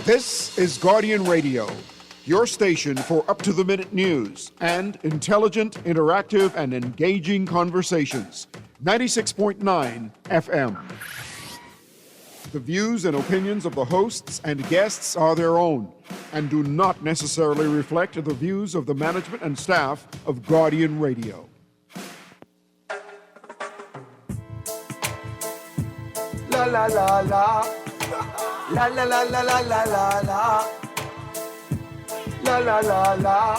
This is Guardian Radio, your station for up-to-the-minute news and intelligent, interactive, and engaging conversations. 96.9 FM. The views and opinions of the hosts and guests are their own and do not necessarily reflect the views of the management and staff of Guardian Radio. La la la la. La la la la la la la la. La la la la.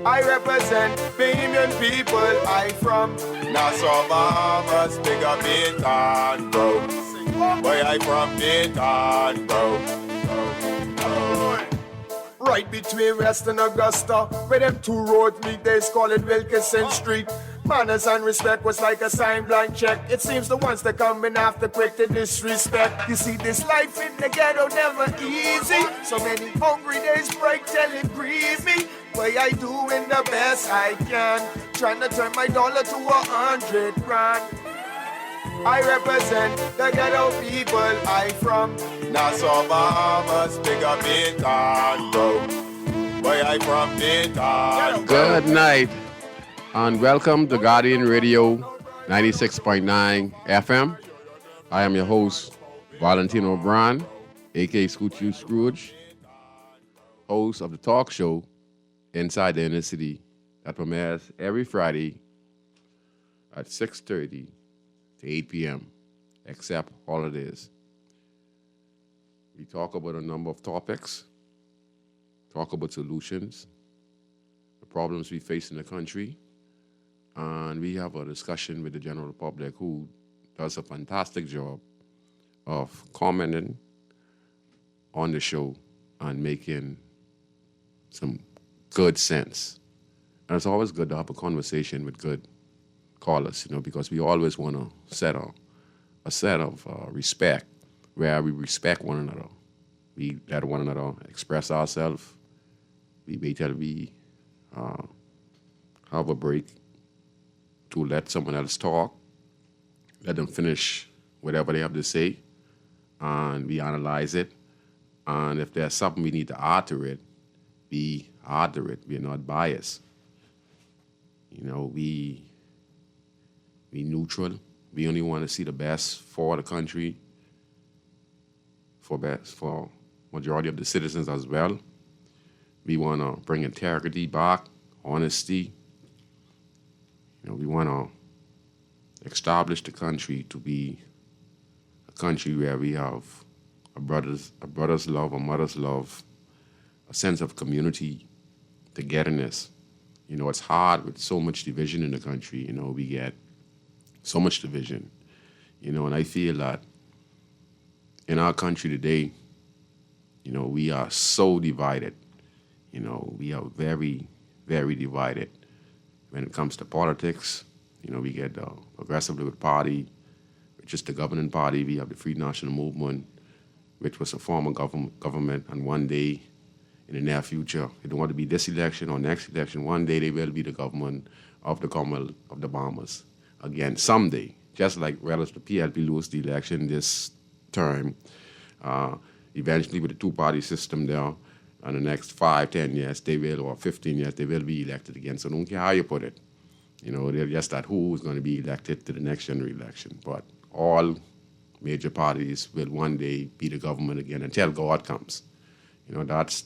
I represent Bahamian people. I from Nassau, Bahamas, big up Baytown, bro. Where I from Baytown, bro. Right between West and Augusta, where them two roads meet, they call it Wilkinson Street. Manners and respect was like a sign blank check. It seems the ones that coming after quick to disrespect. You see, this life in the ghetto never easy. So many hungry days break till it grieve me. Way I doing the best I can, trying to turn my dollar to 100 grand. I represent the ghetto people. I from Nassau, Bahamas, big up Baytown, bro. Where I from Baytown. Good night and welcome to Guardian Radio 96.9 FM. I am your host, Valentino, aka Scrooge, host of the talk show Inside the Inner City that premieres every Friday at 6:30 to 8 p.m., except holidays. We talk about a number of topics, talk about solutions, the problems we face in the country, and we have a discussion with the general public who does a fantastic job of commenting on the show and making some good sense. And it's always good to have a conversation with good callers, because we always want to set a set of respect where we respect one another. We let one another express ourselves. We wait till we have a break to let someone else talk, let them finish whatever they have to say, and we analyze it. And if there's something we need to add to it, we add to it. We're not biased. We neutral. We only want to see the best for the country, for majority of the citizens as well. We want to bring integrity back, honesty. We want to establish the country to be a country where we have a brother's love, a mother's love, a sense of community, togetherness. It's hard with so much division in the country. We get so much division. And I feel that in our country today, we are so divided. We are very, very divided. When it comes to politics, we get the Progressive Liberal Party, which is the governing party. We have the Free National Movement, which was a former government, and one day in the near future, it don't want to be this election or next election, one day they will be the government of the Commonwealth of the Bahamas. Again, someday, just like the PLP lose the election this term, eventually with the two-party system there, in the next 5, 10 years, or 15 years, they will be elected again. So don't care how you put it. They're just that who is going to be elected to the next general election. But all major parties will one day be the government again until God comes. That's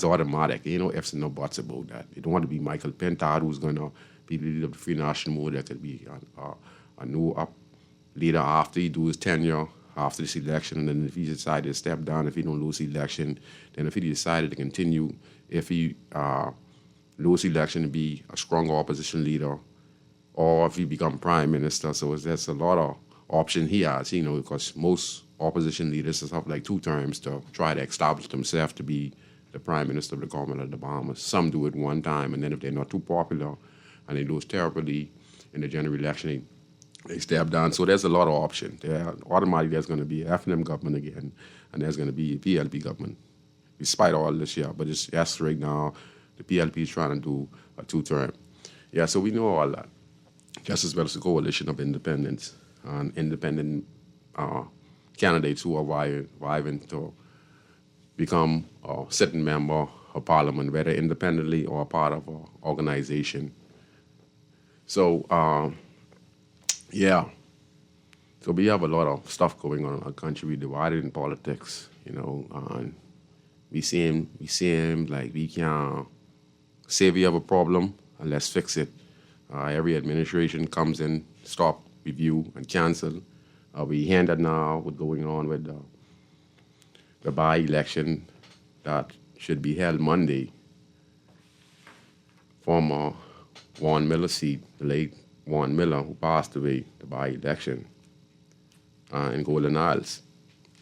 automatic. Ifs and no buts about that. You don't want to be Michael Pentard, who's going to be the leader of the Free National Movement. There could be a new leader after he do his tenure, after this election, and then if he decided to step down, if he don't lose the election, then if he decided to continue, if he lose the election to be a stronger opposition leader, or if he become prime minister. So there's a lot of option he has, because most opposition leaders have like 2 terms to try to establish themselves to be the prime minister of the Commonwealth of the Bahamas. Some do it one time, and then if they're not too popular and they lose terribly in the general election, they step down. So there's a lot of options. Automatically there's going to be FNM government again, and there's going to be PLP government, despite all this year. But yes, right now, the PLP is trying to do a 2-term. Yeah, so we know all that. Just as well as the coalition of independents and independent candidates who are vying to become a sitting member of parliament, whether independently or a part of an organization. So, So we have a lot of stuff going on in our country. We're divided in politics, and we seem like we can't say we have a problem and let's fix it. Every administration comes in, stop, review, and cancel. We hear that now what's going on with the by-election that should be held Monday. Former Warren Miller seat, the late Warren Miller, who passed away, the by-election in Golden Isles.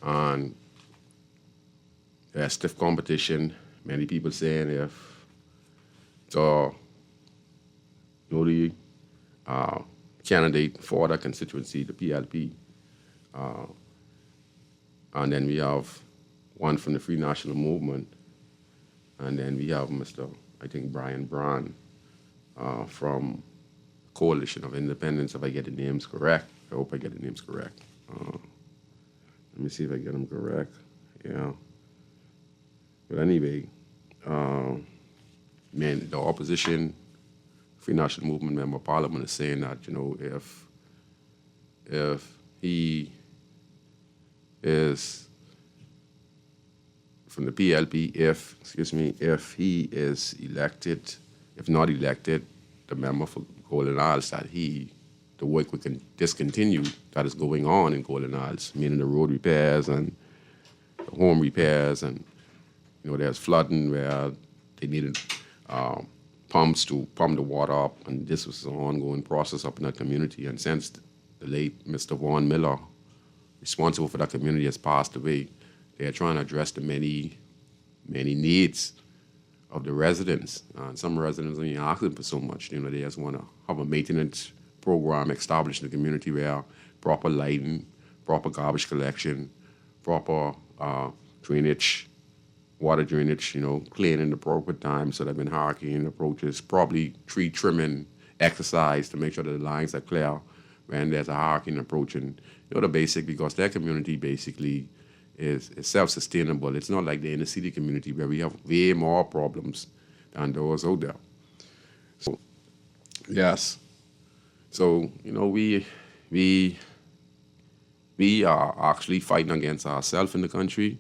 And there's stiff competition. Many people saying if the candidate for that constituency, the PLP, and then we have one from the Free National Movement, and then we have Mr. I think Brian Brown from Coalition of Independence, if I get the names correct. I hope I get the names correct. Let me see if I get them correct. Yeah. But anyway, the opposition, Free National Movement member of Parliament is saying that, if he is from the PLP, if he is elected, if not elected, the member for Golden Isles, that the work we can discontinue that is going on in Golden Isles, meaning the road repairs and the home repairs, and there's flooding where they needed pumps to pump the water up, and this was an ongoing process up in that community. And since the late Mr. Warren Miller, responsible for that community, has passed away, they are trying to address the many needs of the residents. And some residents ain't asking for so much. They just want to have a maintenance program established in the community where proper lighting, proper garbage collection, proper drainage, water drainage, cleaning the proper time so that when hurricane approaches, probably tree trimming exercise to make sure that the lines are clear when there's a hurricane approaching. The basic, because their community basically is self-sustainable. It's not like the inner city community where we have way more problems than those out there. So, yes. So, we are actually fighting against ourselves in the country,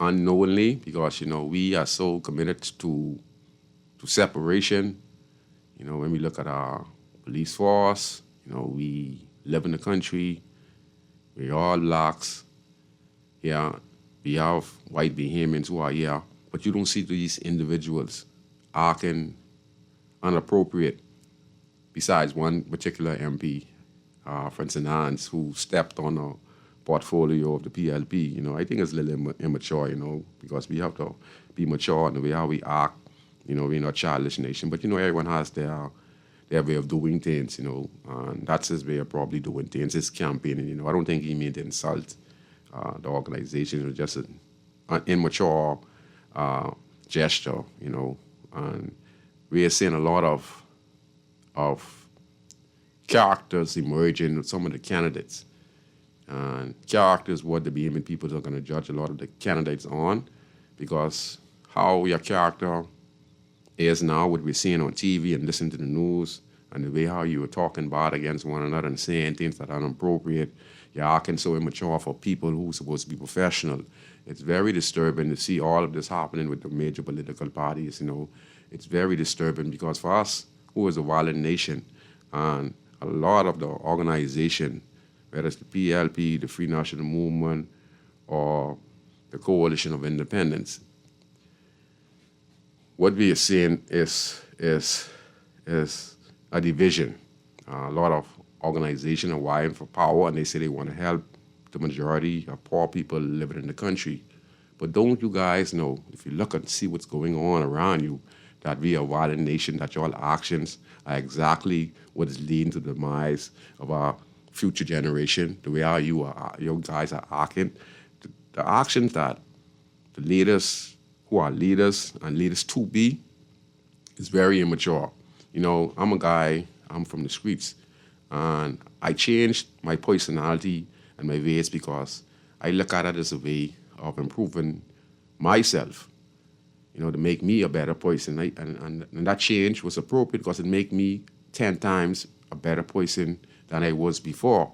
unknowingly, because, we are so committed to separation. When we look at our police force, we live in the country, we're all blacks. Yeah, we have white Bahamians who are here, but you don't see these individuals acting inappropriate, besides one particular MP, Francis Hans, who stepped on a portfolio of the PLP. I think it's a little immature, because we have to be mature in the way how we act. We're not a childish nation, but everyone has their way of doing things, and that's his way of probably doing things, his campaigning. I don't think he meant to insult the organization. It was just an immature gesture, and we are seeing a lot of characters emerging with some of the candidates. And characters what the Bahamian people are going to judge a lot of the candidates on, because how your character is now, what we're seeing on TV and listening to the news, and the way how you were talking bad against one another and saying things that are inappropriate, you're acting so immature for people who are supposed to be professional. It's very disturbing to see all of this happening with the major political parties. It's very disturbing, because for us, who is a violent nation, and a lot of the organization, whether it's the PLP, the Free National Movement, or the Coalition of Independence, what we are seeing is a division. A lot of organizations are vying for power, and they say they want to help the majority of poor people living in the country. But don't you guys know, if you look and see what's going on around you, that we are a violent nation, that your actions are exactly what is leading to the demise of our future generation, the way how you guys are acting, the actions that the leaders who are leaders and leaders to be is very immature. I'm a guy, I'm from the streets, And I changed my personality and my ways because I look at it as a way of improving myself, to make me a better person. And that change was appropriate because it made me 10 times a better person than I was before.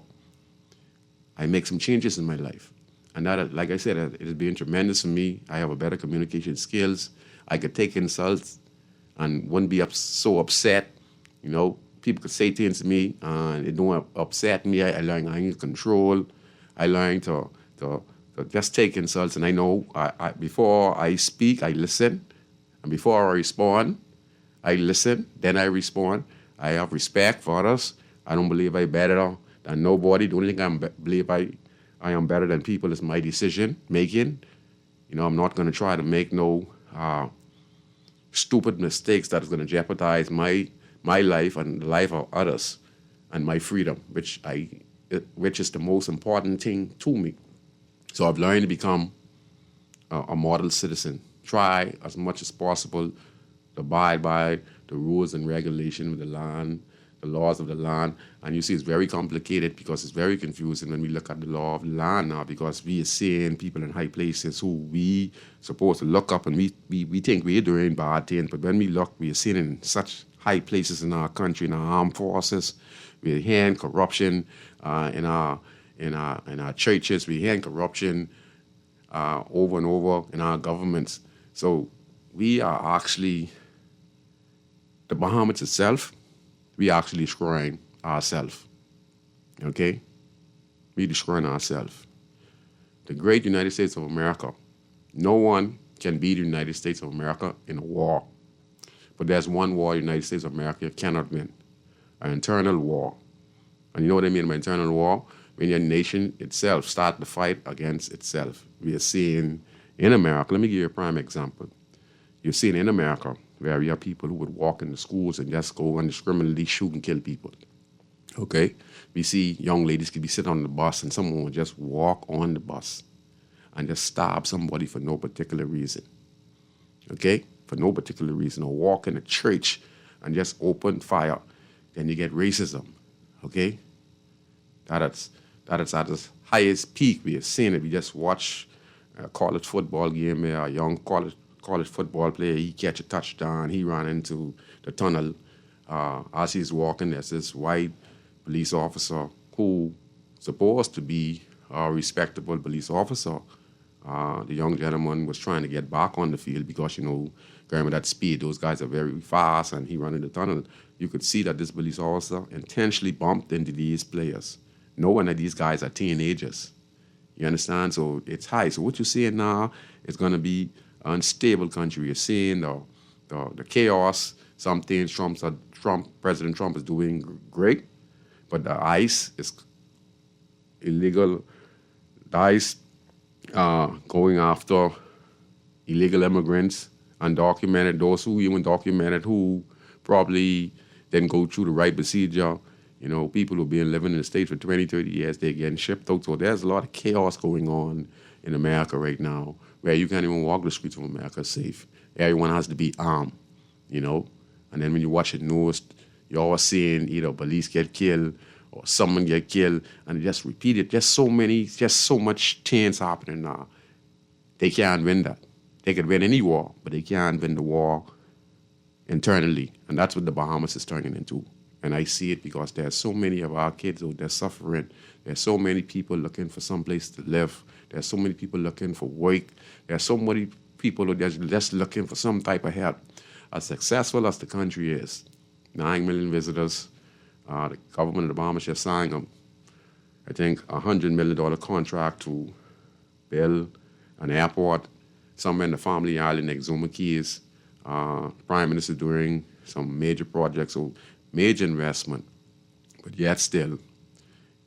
I make some changes in my life. And that, like I said, it has been tremendous for me. I have a better communication skills. I could take insults and wouldn't be so upset. People could say things to me and it don't upset me. I learn I need control. I learn to just take insults. And I know before I speak, I listen. And before I respond, I listen. Then I respond. I have respect for others. I don't believe I'm better than nobody. The only thing I believe I am better than people is my decision making. I'm not going to try to make no stupid mistakes that is going to jeopardize my life and the life of others and my freedom, which is the most important thing to me. So I've learned to become a model citizen. Try as much as possible to abide by the rules and regulations of the land, the laws of the land. And you see, it's very complicated because it's very confusing when we look at the law of the land now, because we are seeing people in high places who we supposed to look up and we think we're doing bad things. But when we look, we are seeing in such high places in our country, in our armed forces, we're hearing corruption in our churches, we're hearing corruption over and over in our governments. So we are actually, the Bahamas itself, we actually destroying ourselves, okay? We destroying ourselves. The great United States of America, no one can beat the United States of America in a war. But there's one war the United States of America cannot win, an internal war. And you know what I mean by internal war? When your nation itself start to fight against itself. We are seeing in America, let me give you a prime example. You're seeing in America where we have people who would walk into schools and just go indiscriminately shoot and kill people. Okay? We see young ladies could be sitting on the bus and someone would just walk on the bus and just stab somebody for no particular reason. Okay? For no particular reason. Or walk in a church and just open fire. Then you get racism. Okay? That is at its highest peak. We have seen it. We just watch a college football game where a young college football player, he catch a touchdown, he ran into the tunnel. As he's walking, there's this white police officer who supposed to be a respectable police officer. The young gentleman was trying to get back on the field because, going with that speed, those guys are very fast, and he ran in the tunnel. You could see that this police officer intentionally bumped into these players, knowing that these guys are teenagers. You understand? So it's high. So what you're seeing now is going to be an unstable country. You're seeing the chaos. Some things President Trump is doing great, but the ICE is illegal. The ICE going after illegal immigrants, undocumented, those who even documented, who probably didn't go through the right procedure. People who've been living in the States for 20, 30 years, they're getting shipped out. So there's a lot of chaos going on in America right now, where you can't even walk the streets of America safe. Everyone has to be armed, And then when you watch the news, you're always seeing either police get killed or someone get killed, and it just repeated. Just so much things happening now. They can't win that. They could win any war, but they can't win the war internally. And that's what the Bahamas is turning into. And I see it because there's so many of our kids out there suffering. There's so many people looking for some place to live. There's so many people looking for work. There's so many people who are just looking for some type of help. As successful as the country is, 9 million visitors, the government of the Bahamas just signed I think, $100 million contract to build an airport somewhere in the family island next Zuma Keys. Prime Minister doing some major projects, so major investment, but yet still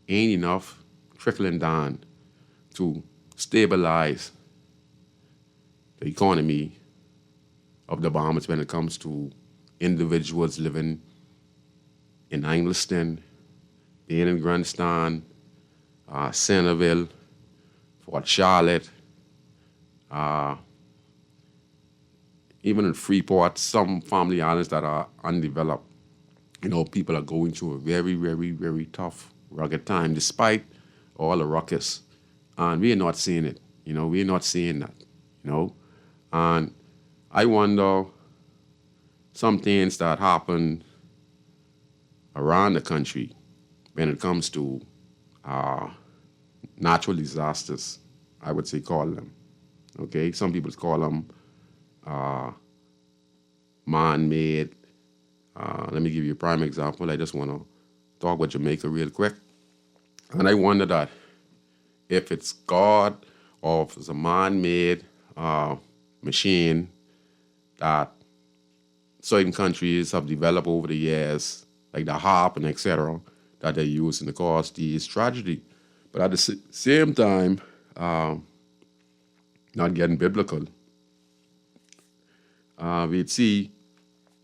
ain't enough trickling down to stabilize the economy of the Bahamas when it comes to individuals living in Angleton, being in Grandstand, Centerville, Fort Charlotte, even in Freeport, some family islands that are undeveloped. People are going through a very, very, very tough, rugged time, despite all the ruckus. And we're not seeing it. We're not seeing that. And I wonder some things that happen around the country when it comes to natural disasters, I would say call them. Okay, some people call them man-made. Let me give you a prime example. I just want to talk about Jamaica real quick. And I wonder that if it's God or if it's a man-made machine that certain countries have developed over the years, like the harp and etc., that they use in the cause these tragedy. But at the same time, not getting biblical, we'd see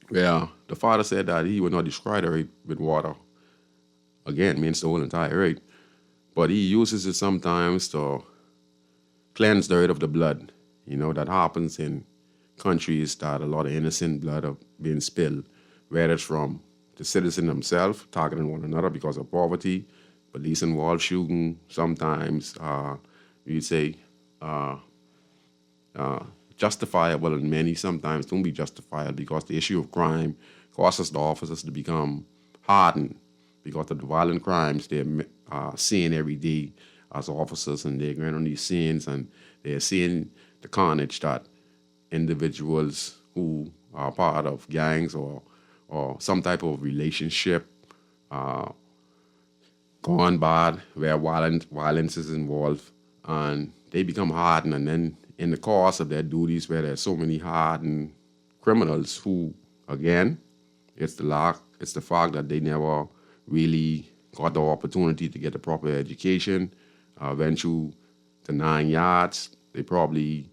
where the Father said that he would not destroy the earth with water. Again, means the whole entire earth. But he uses it sometimes to cleanse the earth of the blood. That happens in countries that a lot of innocent blood are being spilled, whether it's from the citizen themselves targeting one another because of poverty, police involved shooting, sometimes you'd say justifiable, and many sometimes don't be justifiable because the issue of crime causes the officers to become hardened because of the violent crimes they're seeing every day as officers, and they're going on these scenes and they're seeing the carnage that individuals who are part of gangs or some type of relationship gone bad where violence is involved, and they become hardened, and then in the course of their duties where there's so many hardened criminals who, again, it's the fact that they never really got the opportunity to get a proper education, went through the 9 yards. They probably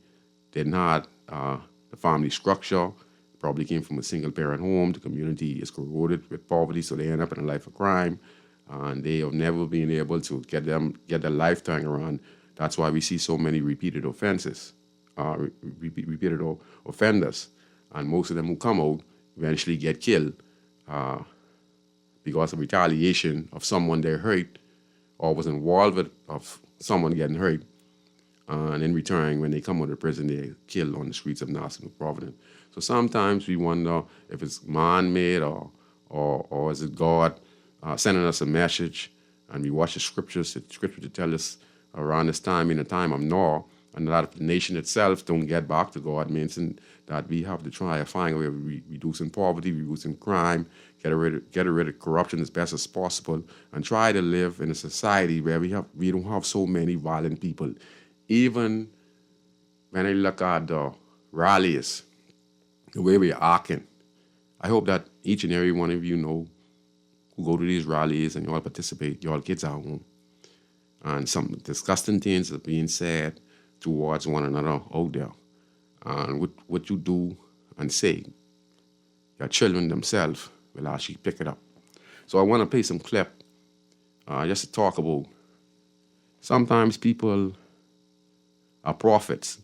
didn't have the family structure, probably came from a single-parent home. The community is corroded with poverty, so they end up in a life of crime, and they have never been able to get their life turned around. That's why we see so many repeated offenses, repeated offenders, and most of them who come out eventually get killed because of retaliation of someone they hurt or was involved with of someone getting hurt. And in return, when they come out of prison, they're killed on the streets of Nassau and Providence. So sometimes we wonder if it's man-made or is it God sending us a message. And we watch the scriptures to tell us around this time, in a time of Noah, and that if the nation itself don't get back to God, means that we have to try to find a way of reducing poverty, reducing crime, get rid of corruption as best as possible, and try to live in a society where we don't have so many violent people. Even when I look at the rallies, the way we're acting, I hope that each and every one of you know who go to these rallies and you all participate, your kids are home. And some disgusting things are being said towards one another out there. And what you do and say, your children themselves will actually pick it up. So I want to play some clip just to talk about sometimes people are prophets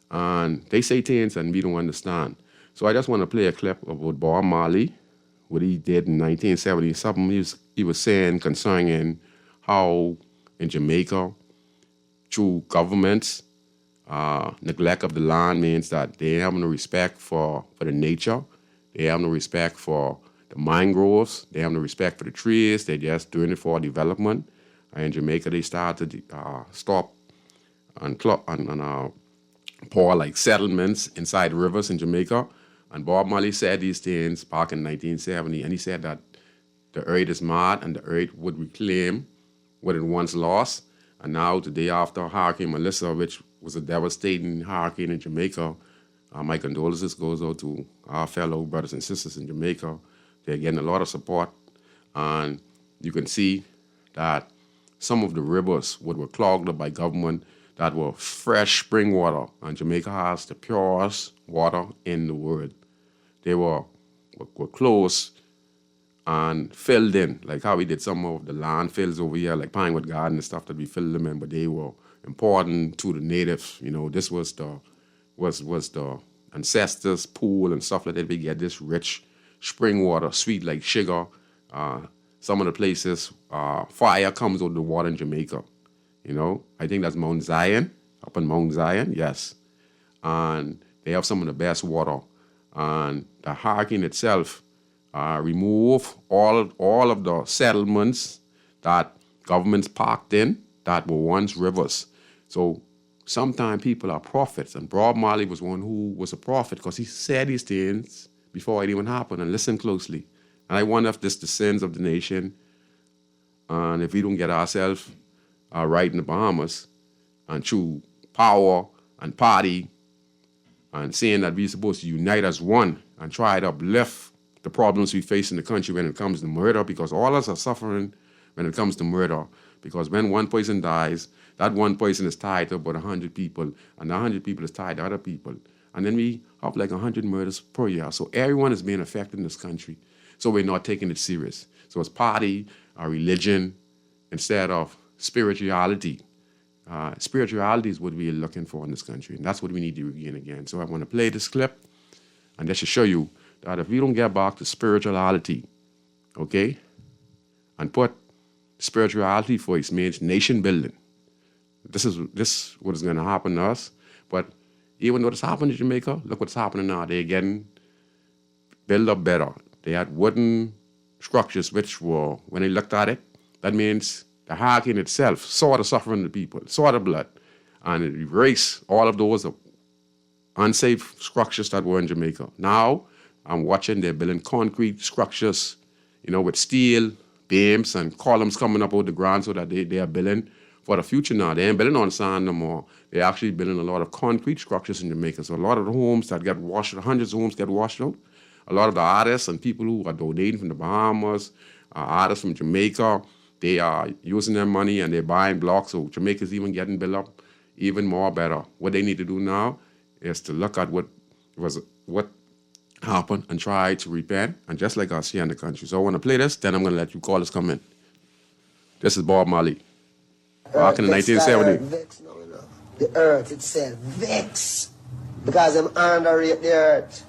and they say things and we don't understand. So I just want to play a clip about Bob Marley, what he did in 1970. Something he was saying concerning how in Jamaica, through governments, neglect of the land means that they have no respect for the nature. They have no respect for the mangroves. They have no respect for the trees. They're just doing it for development. In Jamaica, they started to stop and pour like settlements inside rivers in Jamaica. And Bob Marley said these things back in 1970, and he said that the earth is mad and the earth would reclaim what it once lost. And now, the day after Hurricane Melissa, which was a devastating hurricane in Jamaica, my condolences goes out to our fellow brothers and sisters in Jamaica. They're getting a lot of support. And you can see that some of the rivers were clogged up by government that were fresh spring water. And Jamaica has the purest water in the world. They were close and filled in, like how we did some of the landfills over here, like Pinewood Garden and stuff that we filled them in, but they were important to the natives. This was the ancestors' pool and stuff like that. We get this rich spring water, sweet like sugar. Some of the places, fire comes out of the water in Jamaica. You know, I think that's Mount Zion, up in Mount Zion, yes. And they have some of the best water. And the hurricane itself remove all of the settlements that governments parked in that were once rivers. So sometimes people are prophets, and Bob Marley was one who was a prophet because he said these things before it even happened. And listen closely. And I wonder if this is the sins of the nation, and if we don't get ourselves right in the Bahamas, and through power and party, and saying that we're supposed to unite as one and try to uplift the problems we face in the country when it comes to murder, because all of us are suffering when it comes to murder. Because when one person dies, that one person is tied to about 100 people, and the 100 people is tied to other people. And then we have like 100 murders per year. So everyone is being affected in this country. So we're not taking it serious. So it's party, our religion, instead of spirituality. Spirituality is what we are looking for in this country, and that's what we need to regain again. So I want to play this clip, and that should show you that if we don't get back to spirituality, okay, and put spirituality first means nation building. This is what is going to happen to us. But even though this happened in Jamaica, look what's happening now. They're getting built up better. They had wooden structures which were, when they looked at it, that means the hurricane itself saw the suffering of the people, saw the blood, and it erased all of those unsafe structures that were in Jamaica. Now, I'm watching they're building concrete structures, you know, with steel beams and columns coming up out the ground so that they are building for the future now. They ain't building on sand no more. They're actually building a lot of concrete structures in Jamaica. So a lot of the homes that get washed, hundreds of homes get washed out. A lot of the artists and people who are donating from the Bahamas, artists from Jamaica, they are using their money and they're buying blocks. So Jamaica's even getting built up even more better. What they need to do now is to look at what happened and try to repent, and just like us here in the country. So I want to play this, then I'm going to let you callers come in. This is Bob Marley. Back in the 1970s. The earth itself vex because I'm underrate the earth.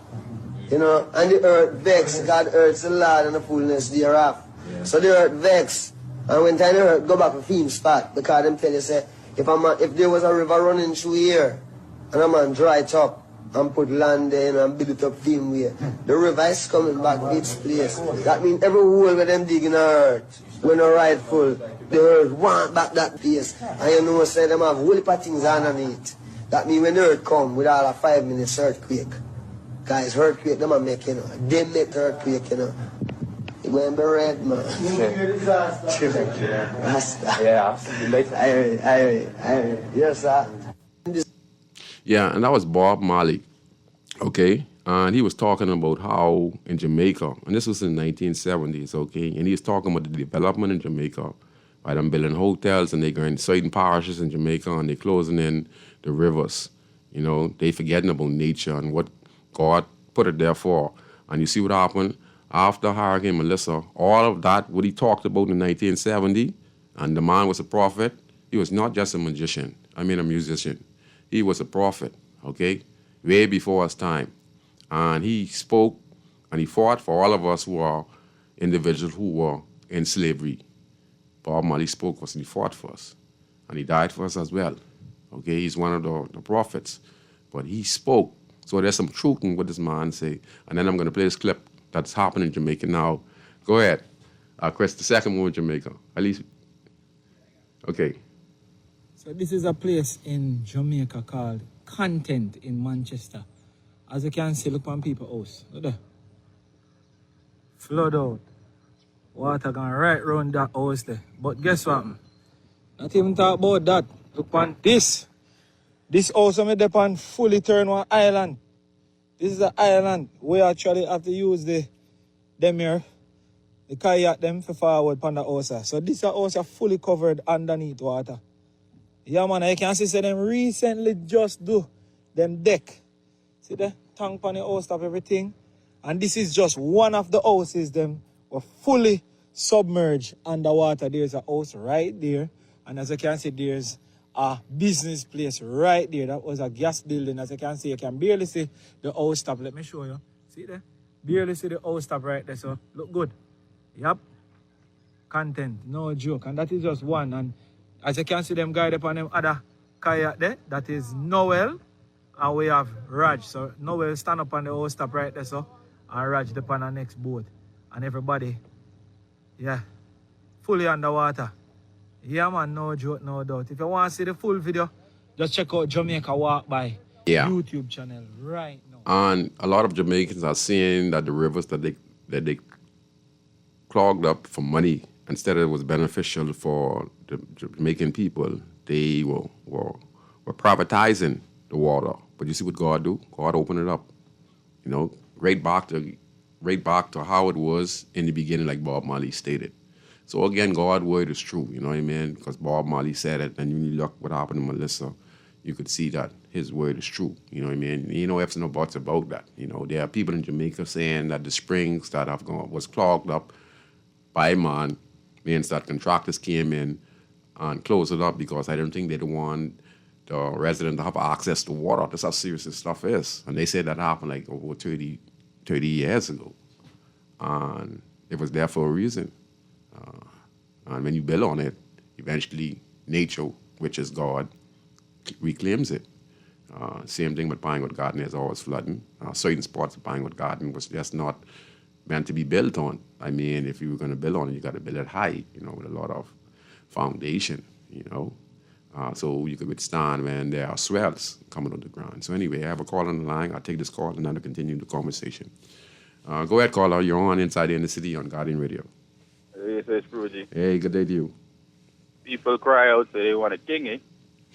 You know, and the earth vex. God earth's the Lord and the fullness thereof. Yeah. So the earth vex. And when time the earth go back to theme spot, because them tell you say, if there was a river running through here and a man dry it up and put land there, you know, and build it up theme way, the river is coming back to its place. That means every hole where them digging the earth, when they're rightful, the earth want back that place. And you know, say them have whole heap of things underneath. That means when the earth come with all a 5 minutes earthquake, guys, earthquake, them are make, you know. They make the earthquake, you know. It won't be red, man. Yeah, I yes, sir. Yeah, and that was Bob Marley, okay? And he was talking about how in Jamaica, and this was in the 1970s, okay? And he was talking about the development in Jamaica, by them building hotels, and they're going to certain parishes in Jamaica, and they're closing in the rivers. You know, they forgetting about nature and what God put it there for. And you see what happened? After Hurricane Melissa, all of that, what he talked about in 1970, and the man was a prophet, he was not just a magician, a musician. He was a prophet, okay, way before his time. And he spoke and he fought for all of us who are individuals who were in slavery. Bob Marley spoke for us and he fought for us. And he died for us as well. Okay, he's one of the prophets. But he spoke. So there's some truth in what this man say. And then I'm going to play this clip that's happening in Jamaica now. Go ahead. Chris, the second one in Jamaica. At least, okay. So this is a place in Jamaica called Content in Manchester. As you can see, look on people's house. Look there. Flood out. Water gone right round that house there. But guess what? Not even talk about that. Look on this. This house I'm on fully turned one island. This is an island. We actually have to use the kayak them for forward on the house. So this house are fully covered underneath water. Yeah, man, I can see them recently just do them deck. See the tank on the house, stop everything. And this is just one of the houses them were fully submerged underwater. There's a house right there. And as you can see, there's a business place right there. That was a gas building. As you can see, you can barely see the house stop. Let me show you. See there? Barely see the house top right there, so look good. Yep. Content, no joke. And that is just one. And as you can see them guide upon them other kayak there, that is Noel. And we have Raj. So Noel stand up on the house top right there, so and Raj upon the next boat. And everybody, yeah, fully underwater. Yeah man, no joke, no doubt. If you want to see the full video, just check out Jamaica Walk By YouTube channel right now. And a lot of Jamaicans are saying that the rivers that they clogged up for money, instead it was beneficial for the Jamaican people. They were privatizing the water. But you see what God do? God opened it up. You know, right back to how it was in the beginning, like Bob Marley stated. So again, God's word is true, you know what I mean? Because Bob Marley said it, and when you look what happened to Melissa, you could see that his word is true, you know what I mean? You know, ifs and no buts about that. You know, there are people in Jamaica saying that the springs that was clogged up by man, means that contractors came in and closed it up because I don't think they don't want the resident to have access to water. That's how serious this stuff is. And they said that happened like over 30 years ago. And it was there for a reason. And when you build on it, eventually nature, which is God, reclaims it. Same thing with Pinewood Garden, there's always flooding. Certain spots of Pinewood Garden was just not meant to be built on. I mean, if you were going to build on it, you got to build it high, you know, with a lot of foundation, you know. So you could withstand when there are swells coming on the ground. So anyway, I have a call on the line. I'll take this call and then I'll continue the conversation. Go ahead, caller. You're on Inside in the City on Guardian Radio. Hey, it's Scrooge. Hey, good day to you. People cry out, say they want a king, eh?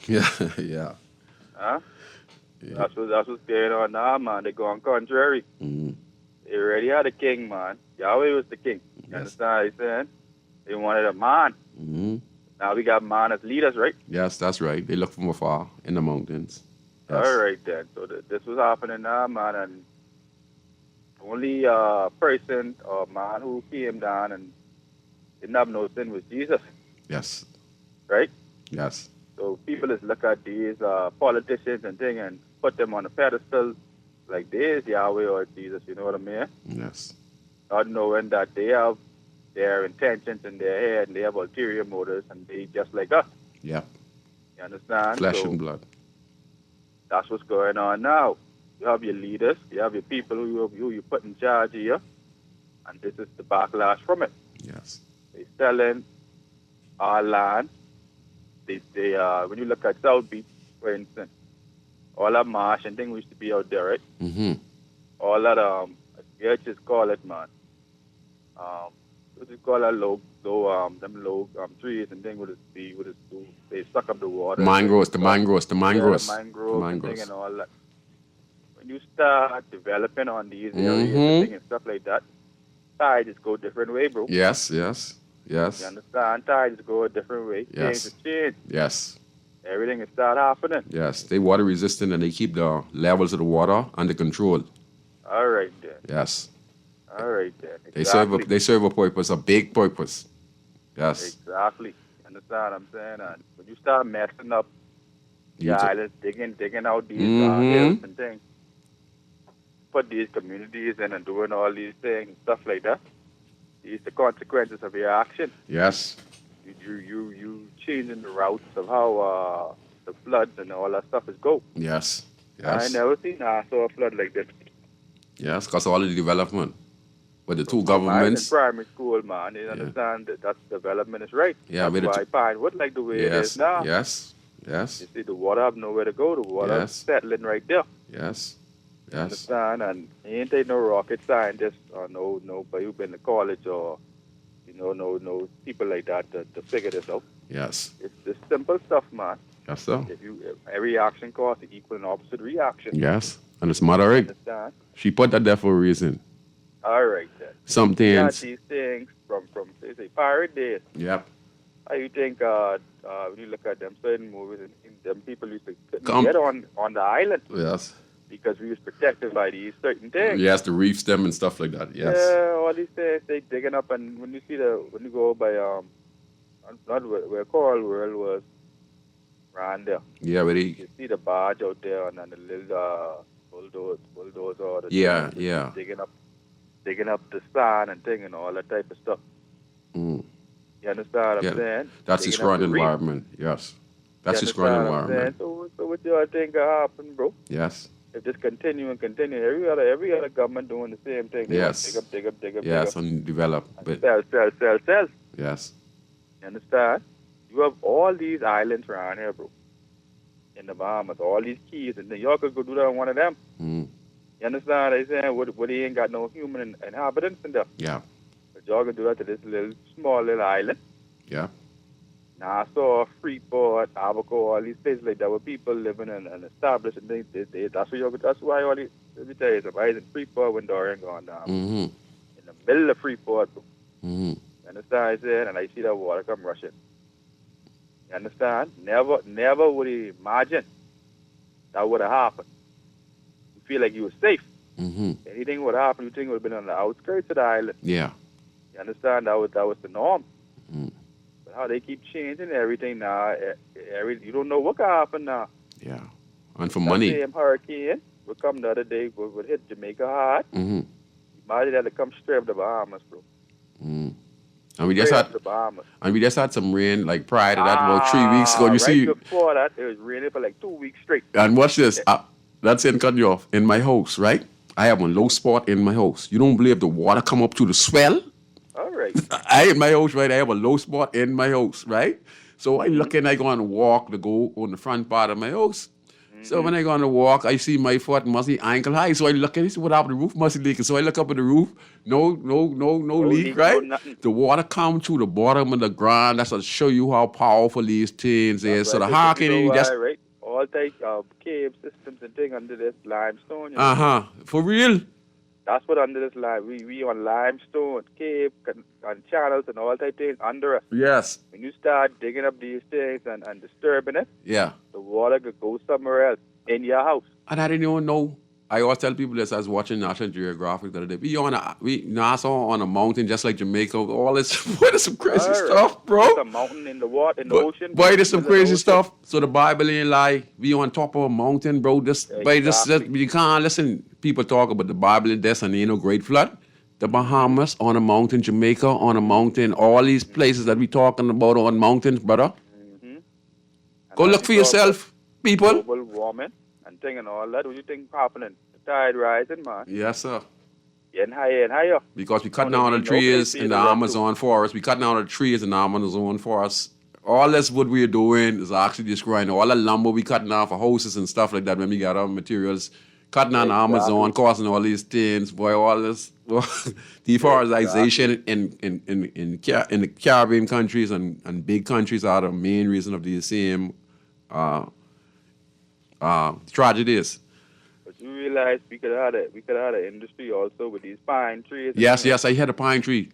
Yeah, yeah. Huh? Yeah. That's what's going on now, man. They going contrary. Mm-hmm. They already had a king, man. Yahweh was the king. You Yes. understand what I'm saying? They wanted a man. Mm-hmm. Now we got man as leaders, right? Yes, that's right. They look from afar in the mountains. Yes. All right, then. So this was happening now, man. And only person or man who came down and didn't have no sin was Jesus, Yes. right? Yes. So people just look at these politicians and things and put them on a pedestal like this, Yahweh or Jesus, you know what I mean? Yes. Not knowing that they have their intentions in their head and they have ulterior motives and they just like us. Yep. You understand? Flesh So and blood. that's what's going on now. You have your leaders, you have your people who you put in charge here, and this is the backlash from it. Yes. They selling our land. They when you look at South Beach, for instance, all that marsh and thing used to be out there, right? Mm-hmm. All that you just call it, man. What do you call that low trees and thing they suck up the water. Mangroves, the mangroves. Yeah, the mangroves and thing and all that. When you start developing on these areas and, thing and stuff like that, tides go a different way, bro. Yes, yes, yes. You understand? Tides go a different way. Yes. Things change. Yes. Everything will start happening. Yes. They water resistant and they keep the levels of the water under control. All right, then. Yes. All right, then. Exactly. They serve a purpose, a big purpose. Yes. Exactly. You understand what I'm saying? And when you start messing up the You t- islands, digging out these Mhm. hills and things, put these communities in and doing all these things and stuff like that, these the consequences of your action. Yes. You changing the routes of how the floods and all that stuff is go. Yes. I Yes. never seen a flood like this. Yes. Because all of the development with the two I was in governments. primary school, man. You understand that development is right. Yeah, with That's the why Pinewood like the way it Yes. is now. Yes. Yes. You see, the water have nowhere to go. The water Yes. settling right there. Yes. You Yes. understand? And he ain't take no rocket scientist or nobody who been to college or no people like that to figure this out. Yes. It's just simple stuff, man. Yes, sir. If every action causes equal and opposite reaction. Yes. And it's moderate. Understand? She put that there for a reason. All right then. Some Yeah, things. these things from say pirate days. Yep. How you think when you look at them certain movies and them people used to Come- get on the island Yes. because we was protected by these certain things. Yes, the reef stem and stuff like that. Yes. Yeah, all these things they digging up, and when you go by not where Coral World was, around there, Yeah, but you see the barge out there and then the little bulldozer or the Yeah, thing yeah. digging up digging up the sand and thing and all that type of stuff. Mm. You understand what Yeah. I'm saying? That's Digging destroying up the reef. environment. Yes. That's You destroying the understand what I'm saying? environment. So what y'all think will happen, bro? Yes. If this continue, every other government doing the same thing. They want Yes. to dig up, Yes, and develop. But sell. yes. You understand? You have all these islands around here, bro. In the Bahamas, all these keys, and then y'all could go do that on one of them. Mm. You understand what I'm saying? What they ain't got no human inhabitants in there. Yeah. But y'all could do that to this small little island. Yeah. Nassau, Freeport, Abaco, all these places like that where people living and established and that's why all these, let me tell you something, I was in Freeport when Dorian gone down. Mm-hmm. In the middle of Freeport, bro. Mm-hmm. You understand what I'm saying? And I see that water come rushing. You understand? Never would he imagine that would have happened. You feel like you were safe. Mm-hmm. Anything would happen, you think it would have been on the outskirts of the island. Yeah. You understand? That was the norm. Mm. But how they keep changing everything now, you don't know what can happen now. Yeah. And for That money. same hurricane would come the other day, would hit Jamaica hard. Mm-hmm. Imagine that it come straight up the Bahamas, bro. Mm. And we just Straight had up the Bahamas. some rain like prior to that about 3 weeks ago. You right see, before that, it was raining for like 2 weeks straight. and watch this. That's in cut you off. In my house, right? I have one low spot in my house. You don't believe the water come up to the swell? All right. I in my house, right? I have a low spot in my house, right? So I look and I go on a walk to go on the front part of my house. So when I go on a walk, I see my foot must be ankle high. So I look and I see what happened. The roof must be leaking. So I look up at the roof. No leak, leak, right? no nothing. The water come to the bottom of the ground. That's to show you how powerful these things is. So the Right. how You can know you why, just right? All type of cave systems and thing under this limestone. You know? for real? That's what under this lime. We on limestone, cave, and channels and all type things under us. Yes. When you start digging up these things and disturbing it, Yeah. the water could go somewhere else in your house. And I didn't even know. I always tell people this. I was watching National Geographic the other day. We Nassau on a mountain just like Jamaica. All this, boy, there's some crazy All right. stuff, bro. There's a mountain in the water, in the ocean. Boy, there's some There's an crazy ocean. stuff. So the Bible ain't lie. We on top of a mountain, bro. Exactly. You can't listen. People talk about the Bible and this and there ain't no great flood. The Bahamas on a mountain, Jamaica on a mountain, all these places that we talking about on mountains, brother. And Go as look we for talk yourself, people. about global warming and thing and all that. What do you think happening? The tide rising, man. Yes, sir. Getting higher and higher. Because we cut Don't down need the no place trees for in you the to run to. Amazon forest. We cut down the trees in the Amazon forest. All that's what we're doing is actually destroying all the lumber we cutting down for houses and stuff like that when we got our materials. Cutting down the Amazon, causing all these things, boy, all this deforestation in the Caribbean countries and big countries are the main reason of these same tragedies. But you realize we could have had an industry also with these pine trees. and Yes, things. yes, I had a pine tree.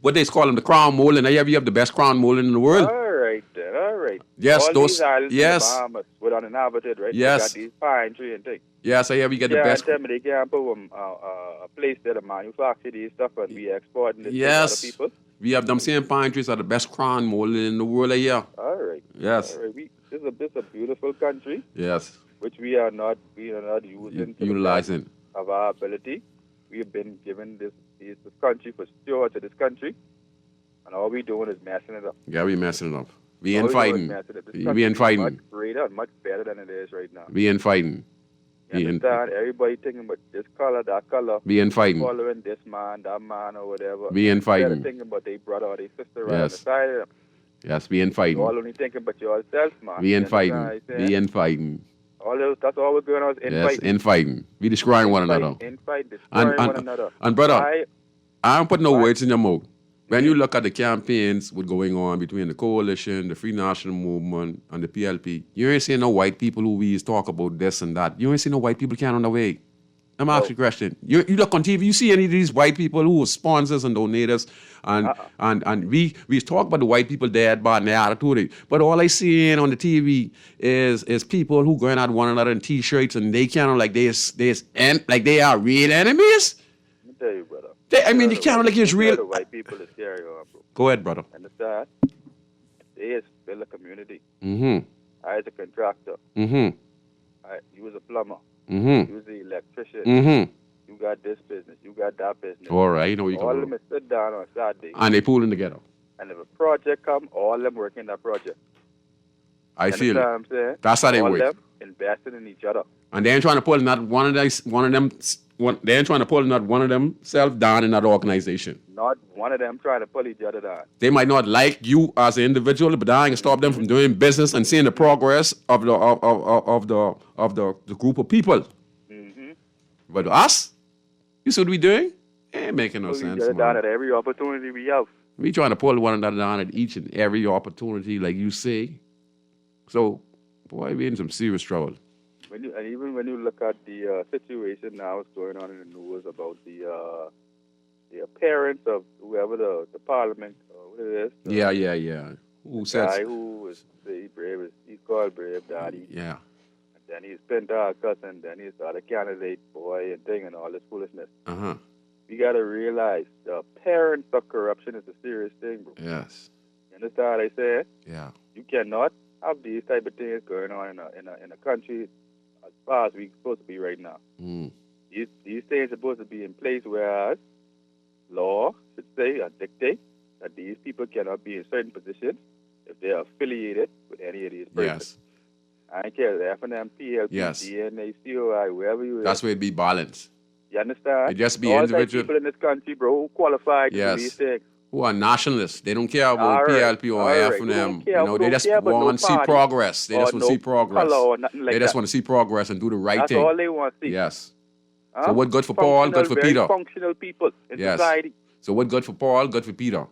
What they call them, the crown molding. They have the best crown molding in the world. All right then, all right. Yes, all those- these islands yes. in the Bahamas were uninhabited, right? Yes. They got these pine tree and things. Yes, I have. We get the Yeah, best. tell me they can't put a place there to manufacture these stuff and we exporting this Yes. to other people. We have them same pine trees are the best crown molding in the world. Yeah. All right. Yes. All right. This is a beautiful country Yes. which we are not using to the Utilizing. best of our ability. We have been given this country for steward to this country, and all we doing is messing it up. Yeah, we messing it up. We All ain't we doing fighting. is messing it up. This We country ain't is fighting. Much greater and much better than it is right now. We ain't fighting. You We ain't, understand? Everybody thinking about this color, that color, we ain't fighting. following this man, that man, or whatever. We ain't Instead of fighting. thinking about their brother or their sister right on the Yes. side of them. Yes, we ain't You all fighting. only thinking about yourself, man. We You ain't understand fighting. what I'm saying? We ain't fighting. That's all we're going on is Yes, infighting. in fighting. We destroying one another. Infight, destroying one another. And brother, Why? I don't put no Why? words in your mouth. When you look at the campaigns what's going on between the coalition, the Free National Movement, and the PLP, you ain't seeing no white people who we talk about this and that. You ain't seeing no white people carrying on the way. I'm asking you a question. You look on TV, you see any of these white people who are sponsors and donators, and we talk about the white people dead by their attitude, but all I see on the TV is people who going at one another in t-shirts and they kind of like like they are real enemies. Let me tell you, brother. You can't like it's real. The white people is carry on, bro. Go ahead, brother. Understand? They is build a community. Mm-hmm. I was a contractor. Mm-hmm. You was a plumber. Mm-hmm. You was the electrician. Mm-hmm. You you got this business, you got that business. All right, you know you All of can. them sit down on Saturday, And they pooling together. and if a project come, all of them working that project. I You feel understand it. what I'm saying? That's how they all work. Them investing in each other. And they ain't trying to pull not one of them. They ain't trying to pull not one of themselves down in that organization. Not one of them trying to pull each other down. They might not like you as an individual, but that ain't stop them from doing business and seeing the progress of the group of people. Mm-hmm. But us, you see what we doing? Ain't making no Pull each sense, other down man. at every opportunity we have. We trying to pull one another down at each and every opportunity, like you say. So, boy, we in some serious trouble. Even when you look at the situation now, what's going on in the news about the appearance of whoever the parliament, what it is. Yeah. Who The says? guy who is brave, he's called Brave Daddy. Yeah. And then he's Pentecost, and then he's the other candidate, boy, and thing, and all this foolishness. Uh-huh. We got to realize the appearance of corruption is a serious thing, bro. Yes. You understand what I say? Yeah. You cannot have these type of things going on in a country as far as we're supposed to be right now. Mm. These things are supposed to be in place, whereas law should say or dictate that these people cannot be in certain positions if they are affiliated with any of these persons. Yes. I don't care, FNM, PLP, Yes. DNA, COI, wherever you That's is. where it be balanced. You understand? It just be all individual. type of people in this country, bro, who qualified to do Yes. these things. Who are nationalists. They don't care about All right, PLP or all right. F Who and don't M. care, You know, who they don't just care about no want to see party progress. They or just want to no see progress. color or nothing like They just that. want to see progress and do the right That's thing. all they want to see. Yes. Huh? So what good for Paul, good for very Peter. functional people in Yes. society. So what good for Paul, good for Peter.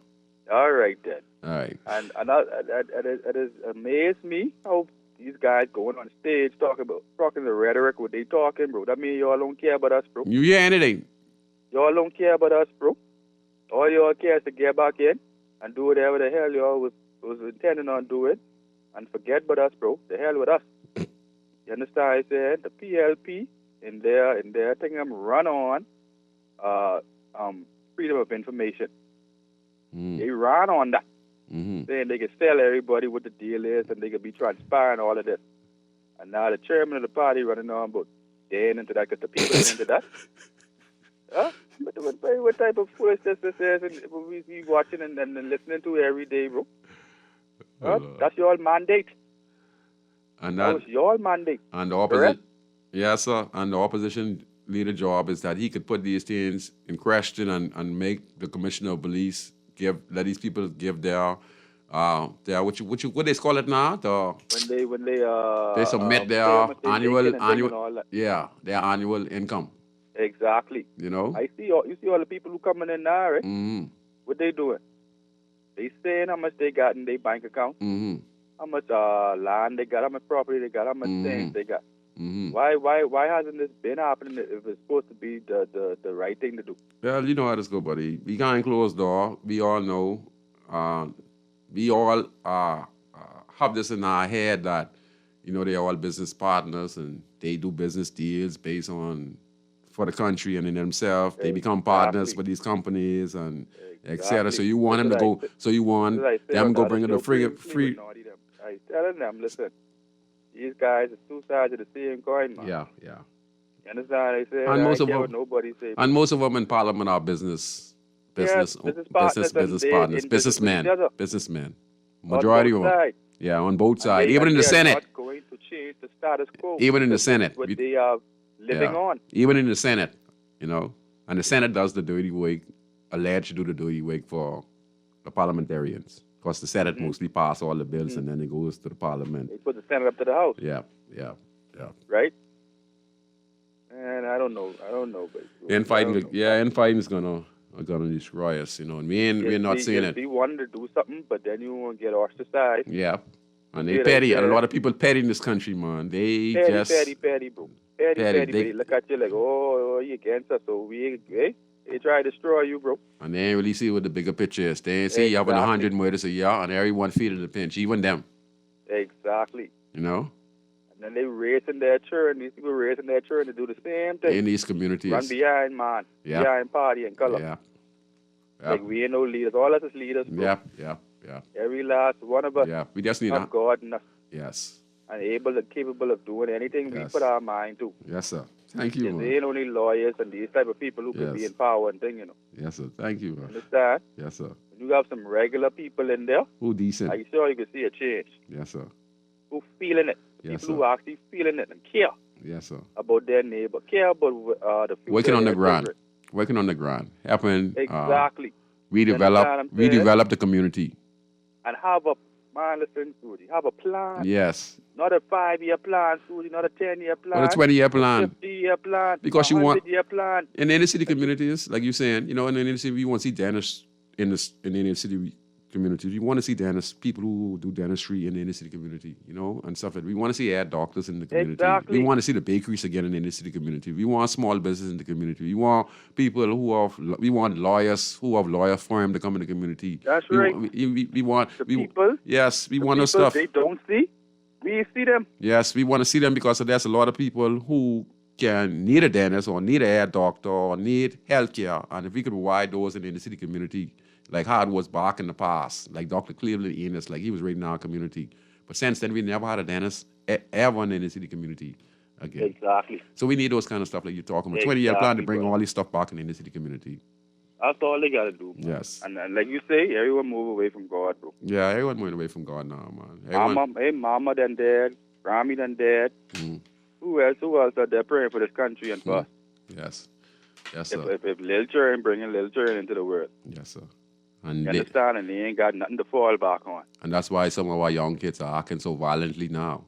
All right, then. All right. And it has amazed me how these guys going on stage talking the rhetoric, what they talking, bro. That means y'all don't care about us, bro. You hear anything? Y'all don't care about us, bro. All y'all care is to get back in and do whatever the hell y'all was intending on doing and forget about us, bro. The hell with us. You understand what I said? The PLP in their thing run on freedom of information. They run on that. Mm-hmm. Saying they can tell everybody what the deal is and they can be transparent, all of this. And now the chairman of the party running on about they ain't into that because the people ain't into that. Huh? What type of foolishness this is and we be watching and listening to every day, bro? Huh? That's your mandate. And That was your mandate. And the opposition, yes, sir. And the opposition leader job is that he could put these things in question and make the commissioner of police let these people give their what they call it now? When they submit their annual their annual income. Exactly. You know? You see all the people who coming in now, right? Mm-hmm. What they doing? They saying how much they got in their bank account, Mm-hmm. how much land they got, how much property they got, how much things they got. Mm-hmm. Why hasn't this been happening if it's supposed to be the right thing to do? Well, you know how this go, buddy. We can't close door. We all know. We all have this in our head that, you know, they're all business partners and they do business deals based on for the country and in themselves. They become partners with these companies and etc. So you want them to go. So you want them to go bring in the free. I telling them, listen, these guys are two sides of the same coin, man. Yeah. You understand what I say? And most of care them, what nobody say. And most of them in Parliament are business partners, businessmen. Majority of them. Yeah, on both sides. Even in the Senate. Not going to change the status quo. Even in the Senate. What they are living on. Even in the Senate, you know. And the Senate does the dirty work, alleged to do the dirty work for the parliamentarians. Because the Senate mostly pass all the bills and then it goes to the Parliament. They put the Senate up to the House. Yeah. Right? And I don't know, but Infighting is gonna destroy us, you know. And we're not seeing it. We wanted to do something, but then you won't get ostracized. Yeah. And they petty. And a lot of people petty in this country, man. They petty, bro. Petty. They look at you like, oh, you against us, so they try to destroy you, bro. And they ain't really see what the bigger picture is. They ain't see you having 100 murders a year and everyone feeling the pinch, even them. Exactly. You know? And then they racing their children. These people racing their children to do the same thing. In these communities. Run behind, man. Yeah. Behind party and color. Yeah. Like we ain't no leaders. All us is leaders, bro. Yeah. Every last one of us. Yeah. We just need have God in us. Yes. and capable of doing anything we Yes. put our mind to. Yes, sir. Thank you, There man. ain't only lawyers and these type of people who could be Yes. in power and thing, Yes, sir. Thank you, man. Understand? Yes, sir. When you have some regular people in there, Who decent? I'm sure you can see a change. Yes, sir. Who feeling it? Yes, People sir. who actually feeling it and care Yes, sir. about their neighbor, care about the future Working on of the their ground. children. Working on the ground. Helping Exactly. You understand what I'm saying? redevelop the community. And have a, man, listen, Susie, have a plan. Yes. Not a 5-year plan, Susie, not a 10-year plan. Or a 20-year a plan. 50-year plan. Because you want 100-year plan. in the inner city communities, like you're saying, in the inner city, we want to see dentists in the inner city communities. We want to see dentists, people who do dentistry in the inner city community, and stuff like that. We want to see ad doctors in the community. Exactly. We want to see the bakeries again in the inner city community. We want small business in the community. We want people we want lawyers who have lawyer firm to come in the community. That's we right. Want people. Yes, we The want those people stuff. they don't see, we see them. Yes, we want to see them because there's a lot of people who can need a dentist or need an eye doctor or need healthcare. And if we could provide those in the inner city community, like how it was back in the past, like Dr. Cleveland Enos, like he was right in our community. But since then, we never had a dentist ever in the inner city community again. Exactly. So we need those kind of stuff like you're talking about. 20-year plan to bring all these stuff back in the inner city community. That's all they gotta do. Man. Yes. And like you say, everyone move away from God, bro. Yeah, everyone moving away from God now, man. Mama done dead, Grammy done dead. Mm. Who else are there praying for this country and for us? Yes. Yes, sir. If little children bringing little children into the world. Yes, sir. And You understand? And they ain't got nothing to fall back on. And that's why some of our young kids are acting so violently now,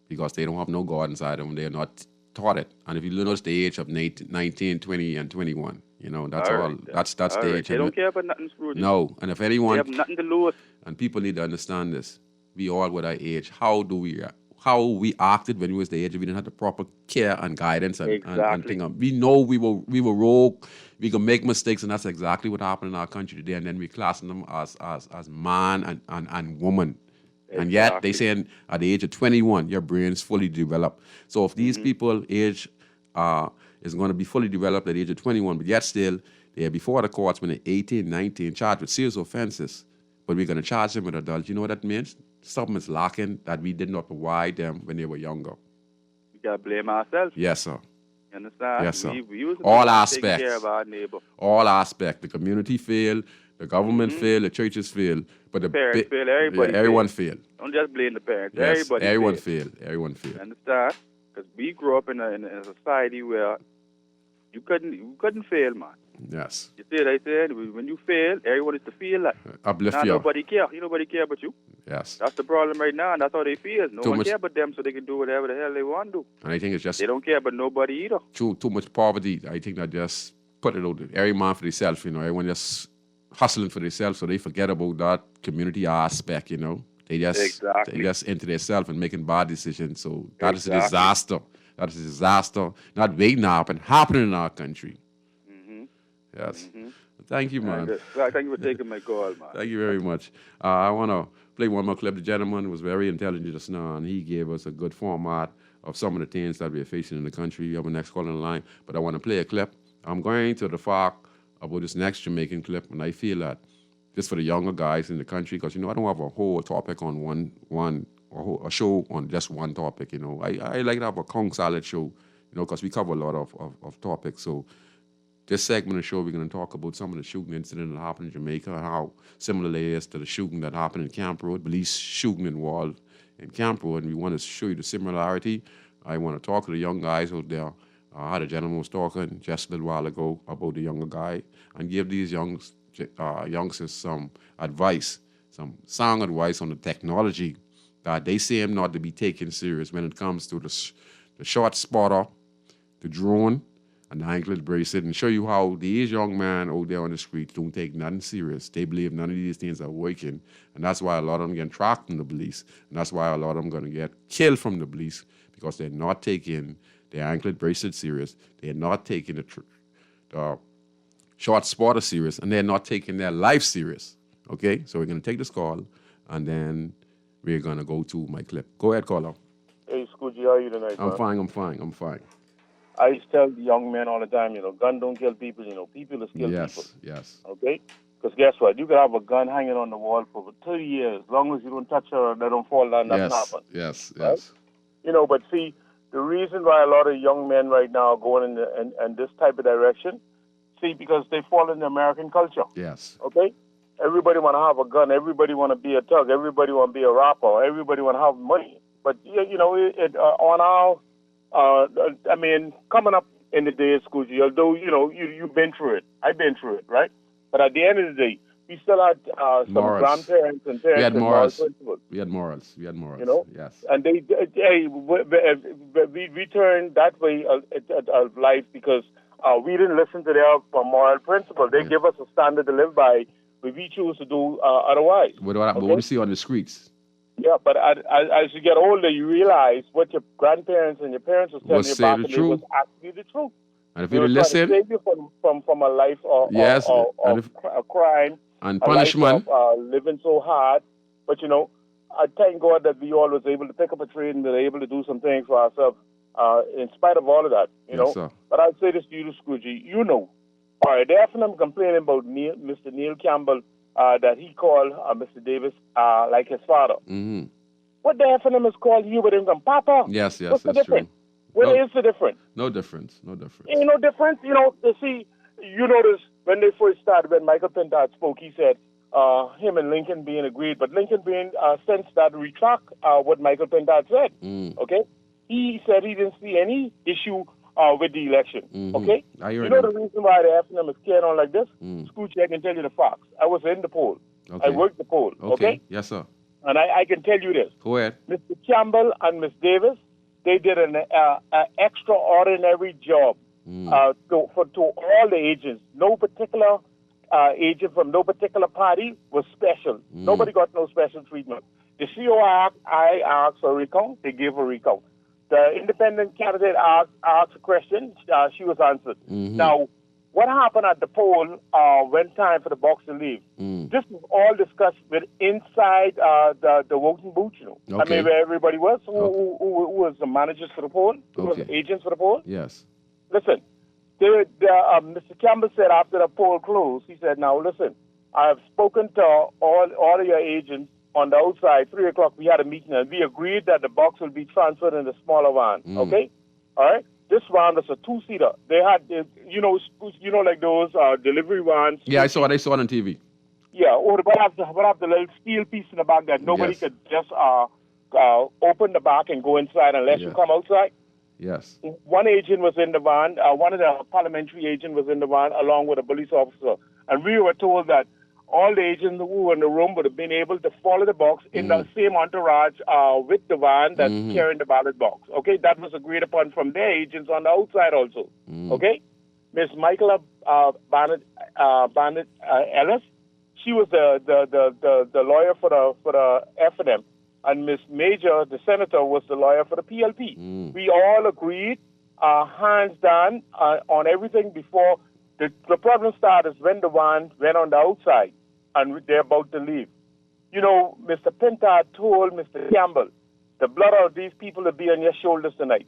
because they don't have no God inside them. They're not taught it. And if you notice the age of 19, 20, and 21, that's all. Right. That's the Right. age. They don't care about nothing, Scrooge. No. And if They anyone, have nothing to lose. and people need to understand this, we all with our age, how we acted when we was the age, we didn't have the proper care and guidance and Exactly. thing. We know we were rogue, we can make mistakes, and that's exactly what happened in our country today. And then we classing them as man and woman. And yet they saying at the age of 21, your brain's fully developed. So if these people age is going to be fully developed at the age of 21, but yet still they're before the courts when they're 18, 19, charged with serious offenses, but we're going to charge them with adults. You know what that means? Something is lacking that we did not provide them when they were younger. We gotta blame ourselves. Yes, sir. You understand? Yes, sir. We was All taking aspects. care of our neighbor. All aspects. The community failed, the government failed, the churches failed, but the Parents failed, everybody everyone failed. Don't just blame the parents. Yes, Everybody everyone failed. failed. Everyone failed. You understand? Because we grew up in a society where you couldn't fail, man. Yes. You see what I said? When you fail, everyone is to feel that. Uplift Now you. nobody care. Nobody care about you. Yes. That's the problem right now, and that's how they feel. No Too one much- care about them, so they can do whatever the hell they want to do. And I think it's just They don't care about nobody either. too much poverty. I think that just put it out there. Every man for themselves, everyone just hustling for themselves, so they forget about that community aspect, They just into themselves and making bad decisions. So that is a disaster. That is a disaster. Not waiting to happen, happening in our country. Yes. Thank you, man. Thank you for taking my call, man. Thank you very much. I want to play one more clip. The gentleman was very intelligent just now, and he gave us a good format of some of the things that we're facing in the country. We have a next call on the line, but I want to play a clip. I'm going to the fact about this next Jamaican clip, and I feel that just for the younger guys in the country, because, I don't have a whole topic on a show on just one topic, I like to have a solid show, because we cover a lot of topics. So this segment of the show, we're going to talk about some of the shooting incident that happened in Jamaica and how similar it is to the shooting that happened in Camp Road, police shooting involved in Camp Road, and we want to show you the similarity. I want to talk to the young guys out there. I had a gentleman was talking just a little while ago about the younger guy and give these youngsters some advice, some sound advice on the technology that they seem not to be taken serious when it comes to the short spotter, the drone, and the anklet bracelet, and show you how these young men out there on the streets don't take nothing serious. They believe none of these things are working, and that's why a lot of them get tracked from the police, and that's why a lot of them going to get killed from the police, because they're not taking their anklet bracelet serious, they're not taking the short spotter serious, and they're not taking their life serious. Okay, so we're going to take this call, and then we're going to go to my clip. Go ahead, caller. Hey, Scoogie, how are you tonight, I'm man? fine. I used to tell the young men all the time, gun don't kill people, people just kill people. Yes. Okay? Because guess what? You could have a gun hanging on the wall for 30 years. As long as you don't touch her, they don't fall down, nothing Yes, happens. yes, Right? yes. You know, but see, the reason why a lot of young men right now are going in this type of direction, see, because they fall in the American culture. Yes. Okay? Everybody want to have a gun. Everybody want to be a thug. Everybody want to be a rapper. Everybody want to have money. But, you know, on our, I mean, coming up in the days, Scoochie, although, you know, you've been through it. I've been through it, right? But at the end of the day, we still had some Morals. grandparents and parents We had with moral morals. principles. We had morals. We had morals. You know? Yes. And we turned that way of life because we didn't listen to their moral principle. They give us a standard to live by, but we choose to do otherwise. What we see on the streets Yeah, but as you get older, you realize what your grandparents and your parents was telling you back in the day was actually the truth. And if They you were don't trying to listen, save you from a life of a crime, and a punishment, life of living so hard. But you know, I thank God that we all was able to pick up a trade and were able to do some things for ourselves, in spite of all of that. You know. sir. But I'd say this to you, Scroogey. You know, all right. They often I'm complaining about Mr. Neil Campbell that he called Mr. Davis like his father. Mm-hmm. What the F is called you with him, Papa? Yes, What's the that's difference? true. What is the difference? No difference. No difference. Ain't no difference. You know, you see, you notice when they first started, when Michael Pintard spoke, he said him and Lincoln being agreed, but Lincoln being since that retract what Michael Pintard said. Okay? He said he didn't see any issue with the election. Mm-hmm. Okay? You know the reason why the FNM is carrying on like this? Scoochie, I can tell you the facts. I was in the poll. Okay. I worked the poll. Okay? Yes, sir. And I can tell you this. Go ahead. Mr. Campbell and Miss Davis, they did an extraordinary job to all the agents. No particular agent from no particular party was special. Nobody got no special treatment. The COI asked for a recount. They gave a recount. The independent candidate asked a question. She was answered. Now, what happened at the poll when time for the box to leave? This was all discussed with inside the voting booth, you know. Okay. I mean, where everybody was. Who was the managers for the poll? Who was the agents for the poll? Yes. Listen, Mr. Campbell said after the poll closed, he said, now listen, I have spoken to all of your agents on the outside. 3 o'clock, we had a meeting, and we agreed that the box will be transferred in the smaller van. Okay? All right? This van was a two-seater. They had, you know, like those delivery vans. Yeah, I saw it on TV. Yeah, or but have the little steel piece in the back that nobody could just open the back and go inside unless you come outside. Yes. One agent was in the van. One of the parliamentary agents was in the van along with a police officer. And we were told that all the agents who were in the room would have been able to follow the box in the same entourage with the van that's carrying the ballot box. Okay, that was agreed upon from their agents on the outside also. Okay, Miss Michaela Barnett Ellis, she was the lawyer for the FNM, and Miss Major, the senator, was the lawyer for the PLP. We all agreed, hands down, on everything before. The problem started when the van went on the outside and they're about to leave. You know, Mr. Pintard told Mr. Campbell, the blood of these people will be on your shoulders tonight.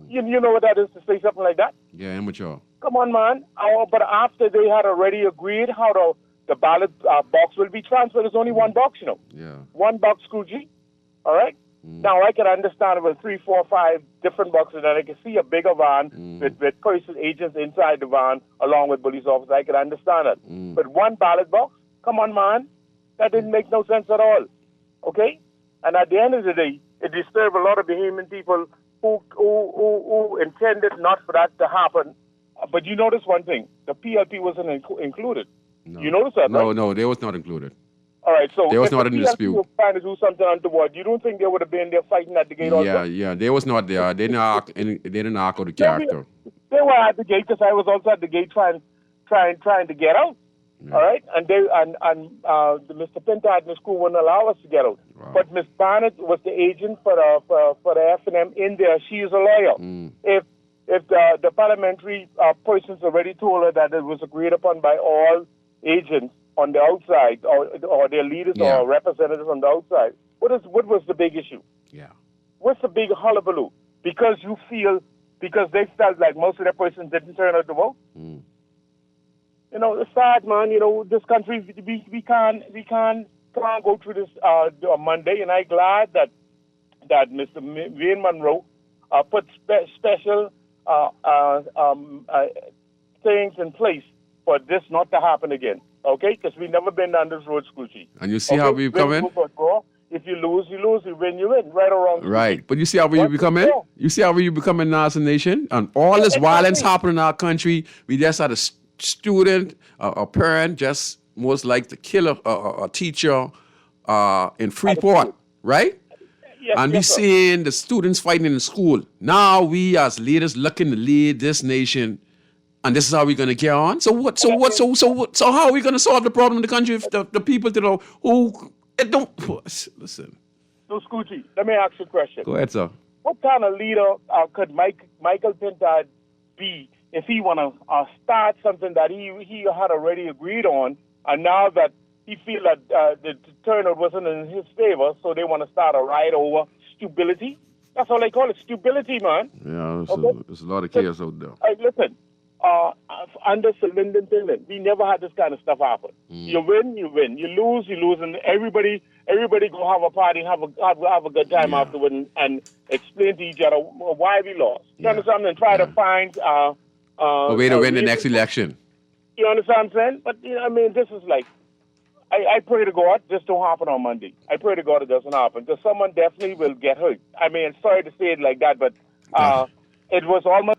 You know what that is to say something like that? Yeah, immature. Come on, man. But after they had already agreed how the ballot box will be transferred, there's only one box, you know. Yeah. One box, Scroogey. All right? Now, I can understand it with 3, 4, 5 different boxes, and I can see a bigger van with person agents inside the van along with police officers. I can understand it. But one ballot box? Come on, man. That didn't make no sense at all. Okay? And at the end of the day, it disturbed a lot of Bahamian people who intended not for that to happen. But you notice one thing. The PLP wasn't included. No. You notice that, right? No, they was not included. All right, so they was if not the in PLP dispute. was trying to do something untoward, you don't think they would have been there fighting at the gate also? Yeah, they was not there. They didn't act out the character. They were at the gate because I was also at the gate trying to get out. Yeah. All right, and Mr. Pintard and the school wouldn't allow us to get out. Wow. But Miss Barnett was the agent for the FNM in there. She is a lawyer. If the parliamentary persons already told her that it was agreed upon by all agents on the outside, or their leaders or representatives on the outside, what was the big issue? Yeah. What's the big hullabaloo? Because they felt like most of their persons didn't turn out to vote. It's sad, man. This country, we can't go through this on Monday, and I'm glad that Mr. Wayne Monroe put special things in place for this not to happen again. Okay, because we never been down this road, Scrooge. And you see how we come in? If you lose, you lose. You win, you win. Right or wrong. Right. But you see how we become in? You see how we becoming as a nation? And all this violence happening in our country, we just had a student, a parent, just most like to kill a teacher in Freeport, right? Yes, and we seeing the students fighting in school. Now we as leaders looking to lead this nation, and this is how we're going to carry on. So how are we going to solve the problem in the country if the people who it don't listen? So Scoochie, let me ask you a question. Go ahead, sir. What kind of leader could Michael Pintard be if he want to start something that he had already agreed on, and now that he feel that the turnout wasn't in his favor, so they want to start a riot over stupidity? That's all they call it, stupidity, man. Yeah, there's a lot of chaos out there. Listen, under Sir Lyndon Tillman, we never had this kind of stuff happen. You win, you win. You lose, and everybody go have a party, have a good time afterward, and explain to each other why we lost. You understand? And try to find a way to win the next election. You understand what I'm saying? But this is like, I pray to God this don't happen on Monday. I pray to God it doesn't happen, because someone definitely will get hurt. Sorry to say it like that, but it was almost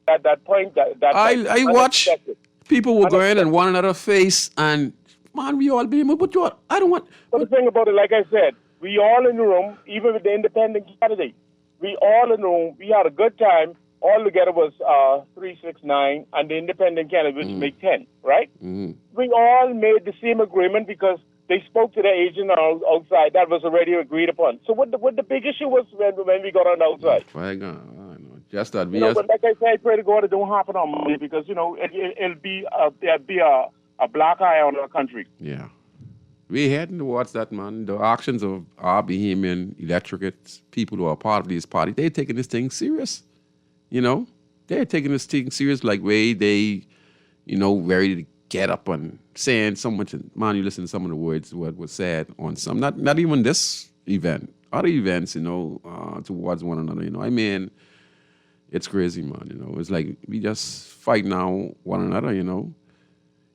at that point that I watch people were going in one another face, and man, we all being, but I don't want. But the thing about it, like I said, we all in the room, even with the independent candidate, we all in the room. We had a good time. All together was 3, 6, 9, and the independent candidate, which make 10, right? We all made the same agreement because they spoke to the agent outside. That was already agreed upon. So what the big issue was when we got on the outside? I know. Just that we. But like I said, I pray to God it don't happen on Monday, because it'll be a black eye on our country. Yeah. We're heading towards that, man. The actions of our Bahamian electorates, people who are part of these parties, they're taking this thing serious. They're taking this thing serious, like way they, ready to get up and saying so much. Man, you listen to some of the words what was said on some, not even this event, other events, towards one another. It's crazy, man. It's like we just fight now one another.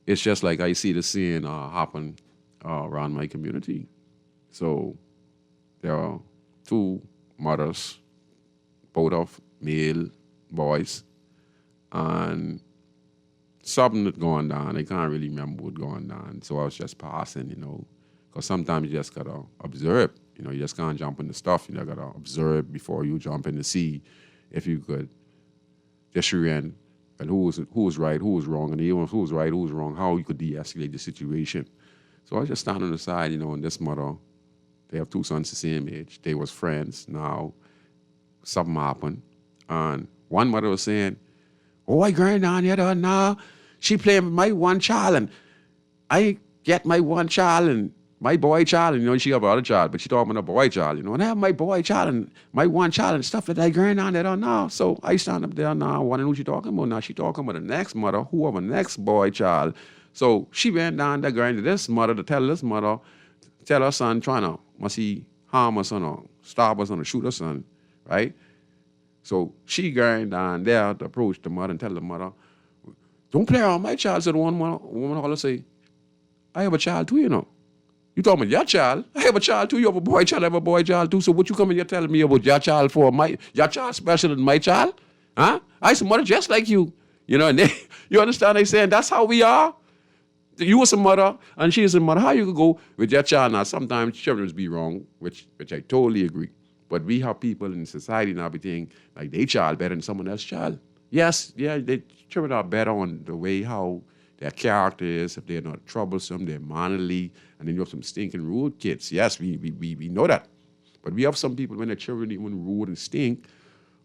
It's just like I see the scene happen around my community. So there are 2 mothers, both of male boys, and something that's going down. I can't really remember what's going down. So I was just passing, because sometimes you just gotta observe. You just can't jump in the stuff. You gotta observe before you jump in to see if you could just and who was right, who was wrong, and even who was right, who was wrong, how you could de-escalate the situation. So I was just standing on the side, and this mother, they have 2 sons the same age. They was friends. Now something happened. And one mother was saying, "Oh, I grind on the other now. She playing with my one child, and I get my one child and my boy child, and she have another child, but she talking about a boy child, and I have my boy child and my one child and stuff that I grind on that on now." So I stand up there now, wondering who she talking about. Now she talking about the next mother who have a next boy child. So she went down there grind to this mother to tell this mother, tell her son trying to must he harm her son or stop her son or shoot her son, right? So she grind down there to approach the mother and tell the mother, "Don't play around my child." So the woman all say, "I have a child too, You talking about your child? I have a child too. You have a boy child, I have a boy child too. So what you coming here telling me about your child for? Your child special than my child? Huh? I some mother just like you. And you understand they saying that's how we are? You was a mother and she is a mother. How you could go with your child? Now sometimes children be wrong, which I totally agree. But we have people in society now be thinking like they child better than someone else's child. Yes, they children are better on the way how their character is, if they're not troublesome, they're mannerly, and then you have some stinking rude kids. Yes, we know that. But we have some people when their children even rude and stink,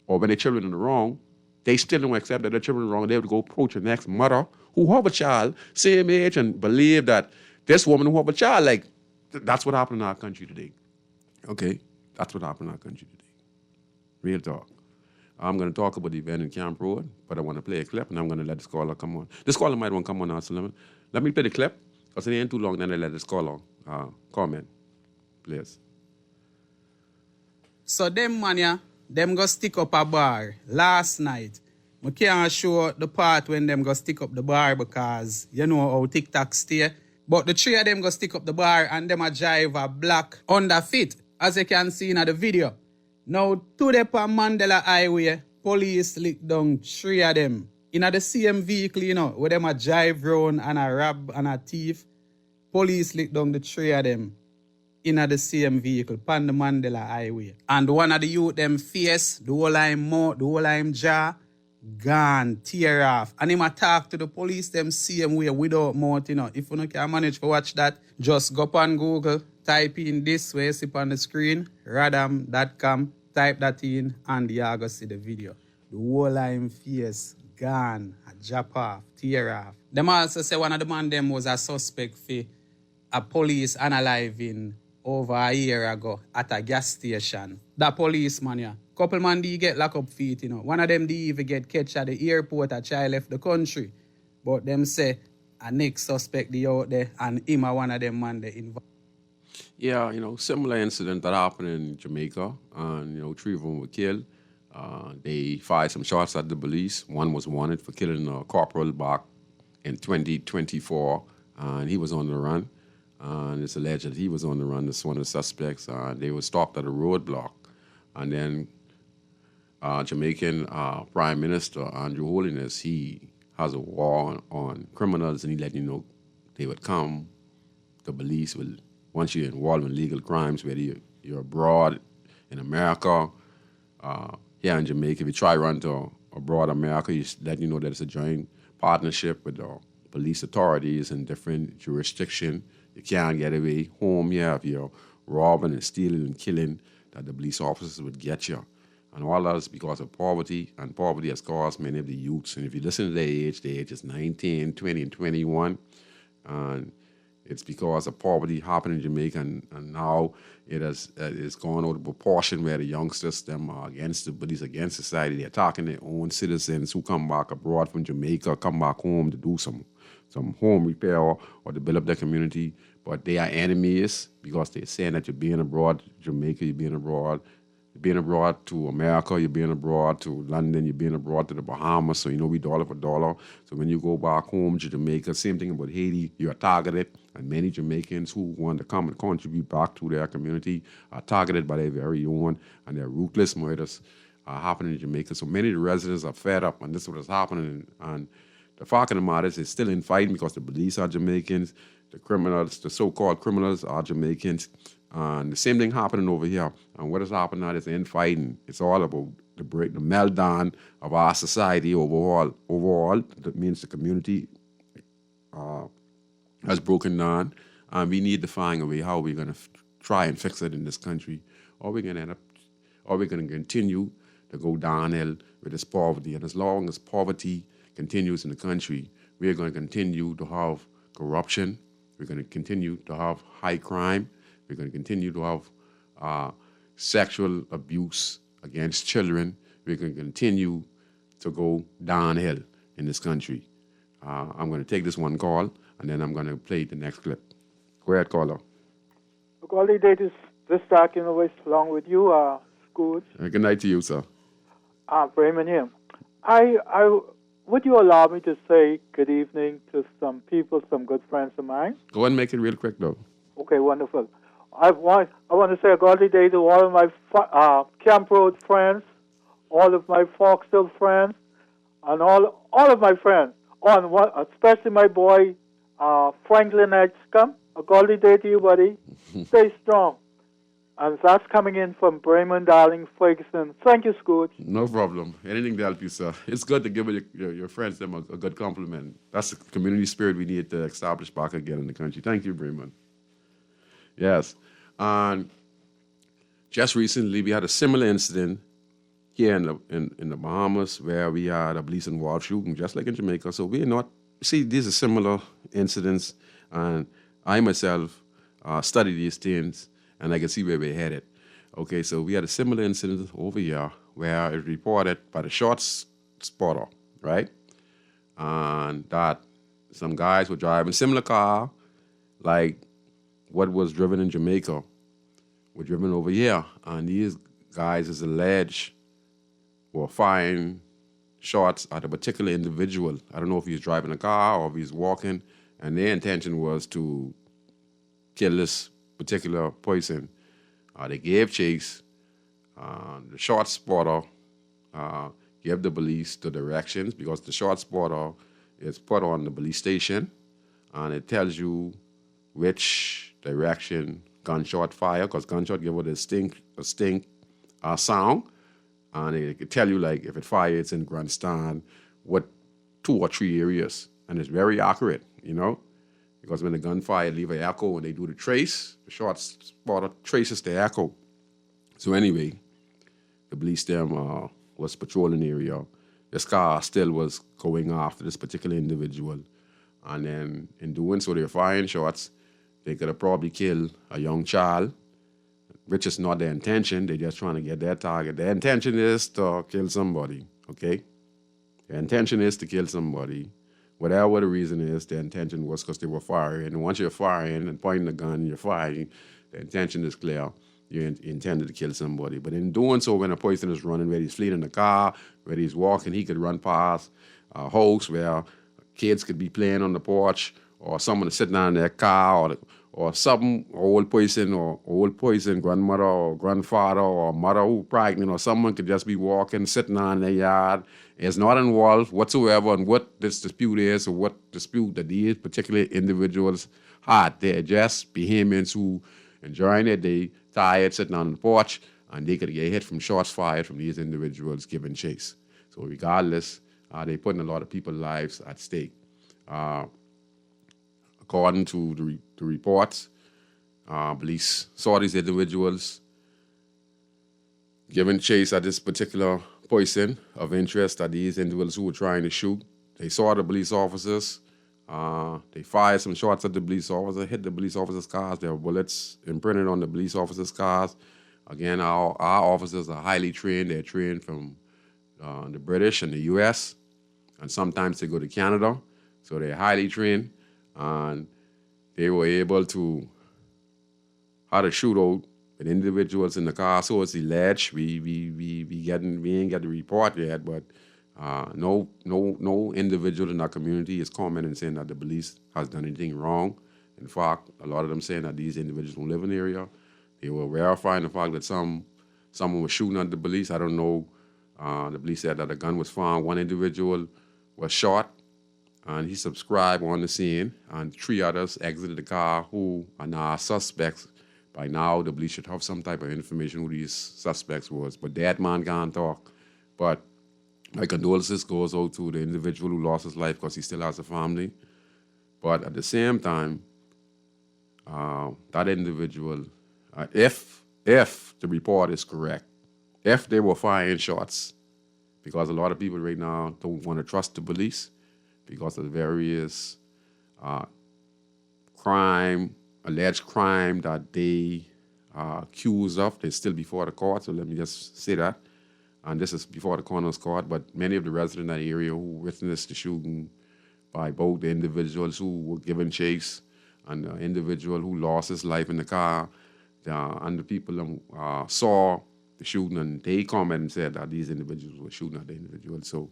or when their children are wrong, they still don't accept that their children are wrong. They have to go approach the next mother who have a child, same age, and believe that this woman who have a child, like, that's what happened in our country today. Okay? That's what happened in our country today. Real talk. I'm going to talk about the event in Camp Road, but I want to play a clip, and I'm going to let this caller come on. This caller might want to come on now, so let me play the clip, because it ain't too long, then I let this caller comment, please. So them man ya, them go stick up a bar last night. I can't show the part when them go stick up the bar because you know how TikTok stay. But the three of them go stick up the bar and them a drive a black Honda Fit, as you can see in the video. Now, today on Mandela Highway, police lick down three of them in the same vehicle, you know, where them a drive round and a rob and a thief. Police lick down the three of them in the same vehicle on the Mandela Highway. And one of the youth them face, the whole of him mouth, the whole of him jaw, gone, tear off. And him talk to the police them same way without mouth, you know. If you can manage to watch that, just go on Google, type in this way, see on the screen, radam.com, type that in, and you are going to see the video. The whole of him face, gone, a jump off, tear off. Them also say one of the man them was a suspect for a police unaliving over a year ago at a gas station. That policeman, yeah. Couple man did get locked up for it, you know. One of them did even get catch at the airport a child left the country. But them say a next suspect they out there and him a one of them man they involved. Yeah, you know, similar incident that happened in Jamaica, and, you know, three of them were killed. They fired some shots at the police. One was wanted for killing a corporal back in 2024, and he was on the run. And it's alleged that he was on the run. That's one of the suspects. They were stopped at a roadblock. And then Jamaican Prime Minister Andrew Holiness, he has a war on criminals, and he let you know they would come. The police will, once you're involved in legal crimes, whether you're abroad in America, here in Jamaica, if you try to run to abroad America, you let you know that it's a joint partnership with the police authorities in different jurisdictions. You can't get away home here if you're robbing and stealing and killing, that the police officers would get you. And all that is because of poverty, and poverty has caused many of the youths. And if you listen to their age is 19, 20, and 21. And it's because of poverty happening in Jamaica, and now it has it's gone out of proportion where the youngsters, them are against the police, against society. They're attacking their own citizens who come back abroad from Jamaica, come back home to do some home repair or to build up their community. But they are enemies because they're saying that you're being abroad to Jamaica, you're being abroad to America, you're being abroad to London, you're being abroad to the Bahamas, so you know we dollar for dollar. So when you go back home to Jamaica, same thing about Haiti, you're targeted, and many Jamaicans who want to come and contribute back to their community are targeted by their very own, and their ruthless murders are happening in Jamaica. So many of the residents are fed up, and this is what is happening. And the fact of the matter is, it's still in fighting because the police are Jamaicans, the criminals, the so-called criminals are Jamaicans. And the same thing happening over here. And what is happening now is infighting. It's all about the meltdown of our society overall. Overall, that means the community has broken down. And we need to find a way how we're going to try and fix it in this country. Or we're going to continue to go downhill with this poverty. And as long as poverty continues in the country, we're going to continue to have corruption. We're going to continue to have high crime. We're going to continue to have sexual abuse against children. We're going to continue to go downhill in this country. I'm going to take this one call, and then I'm going to play the next clip. Go ahead, caller. Equality Day is this talking always along with you, Scrooge. Good night to you, sir. Raymond here. Would you allow me to say good evening to some people, some good friends of mine? Go ahead and make it real quick, though. Okay, wonderful. I want to say a godly day to all of my Camp Road friends, all of my Foxhill friends, and all of my friends. Especially my boy Franklin Edgecombe. A godly day to you, buddy. Stay strong. And that's coming in from Bremen, Darling, Ferguson. Thank you, Scrooge. No problem. Anything to help you, sir. It's good to give your friends them a good compliment. That's the community spirit we need to establish back again in the country. Thank you, Bremen. Yes. And just recently, we had a similar incident here in the Bahamas where we had a police-involved shooting, just like in Jamaica. So these are similar incidents, and I myself study these things, and I can see where we're headed. Okay, so we had a similar incident over here where it reported by the short spotter, right? And that some guys were driving similar car, like what was driven in Jamaica, were driven over here. And these guys is alleged were firing shots at a particular individual. I don't know if he was driving a car or if he was walking, and their intention was to kill this particular person. They gave chase. The short spotter gave the police the directions, because the short spotter is put on the police station, and it tells you which direction gunshot fire, because gunshot give it a stink sound, and it can tell you, like, if it fires in grandstand, what 2 or 3 areas, and it's very accurate, because when the gunfire leave an echo, when they do the trace, the short spotter traces the echo. So anyway, the police them was patrolling the area. This car still was going after this particular individual, and then in doing so, they were firing shots. They could have probably killed a young child, which is not their intention. They're just trying to get their target. Their intention is to kill somebody, okay? Their intention is to kill somebody. Whatever the reason is, their intention was because they were firing. And once you're firing and pointing the gun and you're firing, the intention is clear. You intended to kill somebody. But in doing so, when a person is running, whether he's fleeing in the car, whether he's walking, he could run past a house where kids could be playing on the porch, or someone is sitting down in their car, or some old person, grandmother or grandfather or mother who pregnant, or someone could just be walking, sitting on their yard, is not involved whatsoever in what this dispute is, or what dispute that these particular individuals had. They're just Bahamians who enjoying their day, tired, sitting on the porch, and they could get hit from shots fired from these individuals giving chase. So regardless, they're putting a lot of people's lives at stake. According to the reports, police saw these individuals giving chase at this particular person of interest, at these individuals who were trying to shoot. They saw the police officers. They fired some shots at the police officer, hit the police officers' cars. There were bullets imprinted on the police officers' cars. Again, our officers are highly trained. They're trained from the British and the U.S., and sometimes they go to Canada. So they're highly trained, and they were able to have a shootout with individuals in the car. So it's alleged. We ain't got the report yet, but no individual in our community is commenting saying that the police has done anything wrong. In fact, a lot of them saying that these individuals don't live in the area. They were verifying the fact that someone was shooting at the police. I don't know. The police said that a gun was found. One individual was shot, and he subscribed on the scene, and 3 others exited the car who are now suspects. By now, the police should have some type of information who these suspects was, but that man can't talk. But my condolences goes out to the individual who lost his life because he still has a family. But at the same time, that individual, if the report is correct, if they were firing shots, because a lot of people right now don't want to trust the police because of the various alleged crime that they are accused of. They're still before the court, so let me just say that. And this is before the coroner's court, but many of the residents in that area who witnessed the shooting by both the individuals who were given chase and the individual who lost his life in the car, and the people saw the shooting, and they commented and said that these individuals were shooting at the individuals. So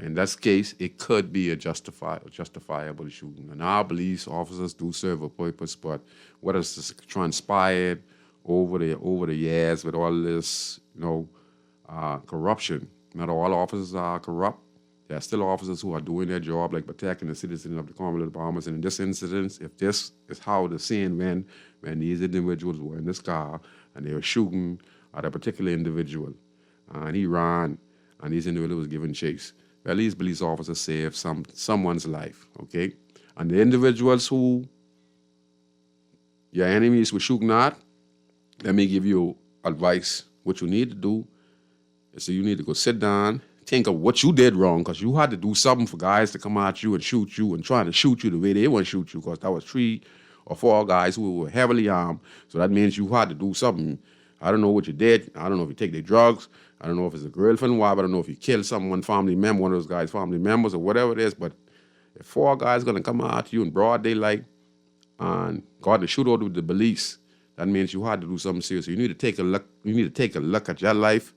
in this case, it could be a justifiable shooting. And our police officers do serve a purpose, but what has transpired over the years with all this, corruption. Not all officers are corrupt. There are still officers who are doing their job, like protecting the citizens of the Commonwealth of Bahamas. And in this incident, if this is how the scene went, when these individuals were in this car and they were shooting at a particular individual, and he ran, and these individuals were given chase, well, these police officers saved someone's life, okay? And the individuals who your enemies were shooting at, let me give you advice. What you need to do is you need to go sit down, think of what you did wrong, because you had to do something for guys to come at you and shoot you and trying to shoot you the way they want to shoot you, because that was 3 or 4 guys who were heavily armed. So that means you had to do something. I don't know what you did. I don't know if you take their drugs. I don't know if it's a girlfriend wife. I don't know if you killed someone, family member, one of those guys' family members or whatever it is. But if 4 guys going to come out to you in broad daylight and got to shoot out with the police, that means you had to do something serious. You need to take a look. You need to take a look at your life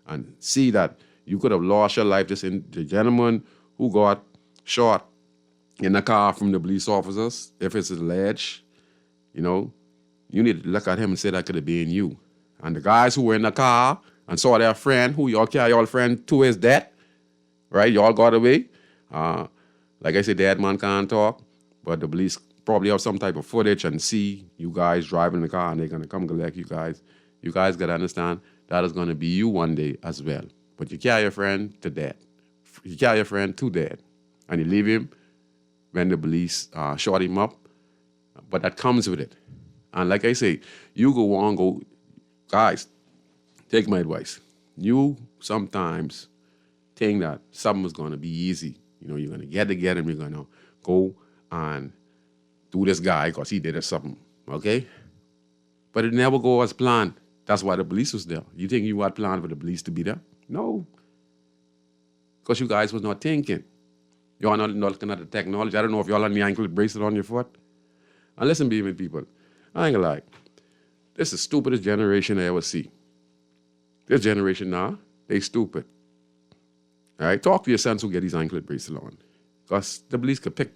and see that you could have lost your life. Just in the gentleman who got shot in the car from the police officers, if it's alleged, you know, you need to look at him and say that could have been you. And the guys who were in the car and saw their friend, who y'all carry y'all friend to his death, right? Y'all got away. Like I said, dead man can't talk, but the police probably have some type of footage and see you guys driving the car and they're going to come collect you guys. You guys got to understand that is going to be you one day as well. But you carry your friend to death. You carry your friend to death and you leave him when the police shot him up. But that comes with it. And like I say, you guys, take my advice. You sometimes think that something is going to be easy. You know, you're going to get together and we're going to go and do this guy because he did something, okay? But it never goes as planned. That's why the police was there. You think you had planned for the police to be there? No. Because you guys was not thinking. Y'all not looking at the technology. I don't know if y'all had the ankle bracelet on your foot. And listen, beaming people, I ain't gonna lie. This is the stupidest generation I ever see. This generation now, they stupid. All right? Talk to your sons who get these anklet bracelets on. Because the police could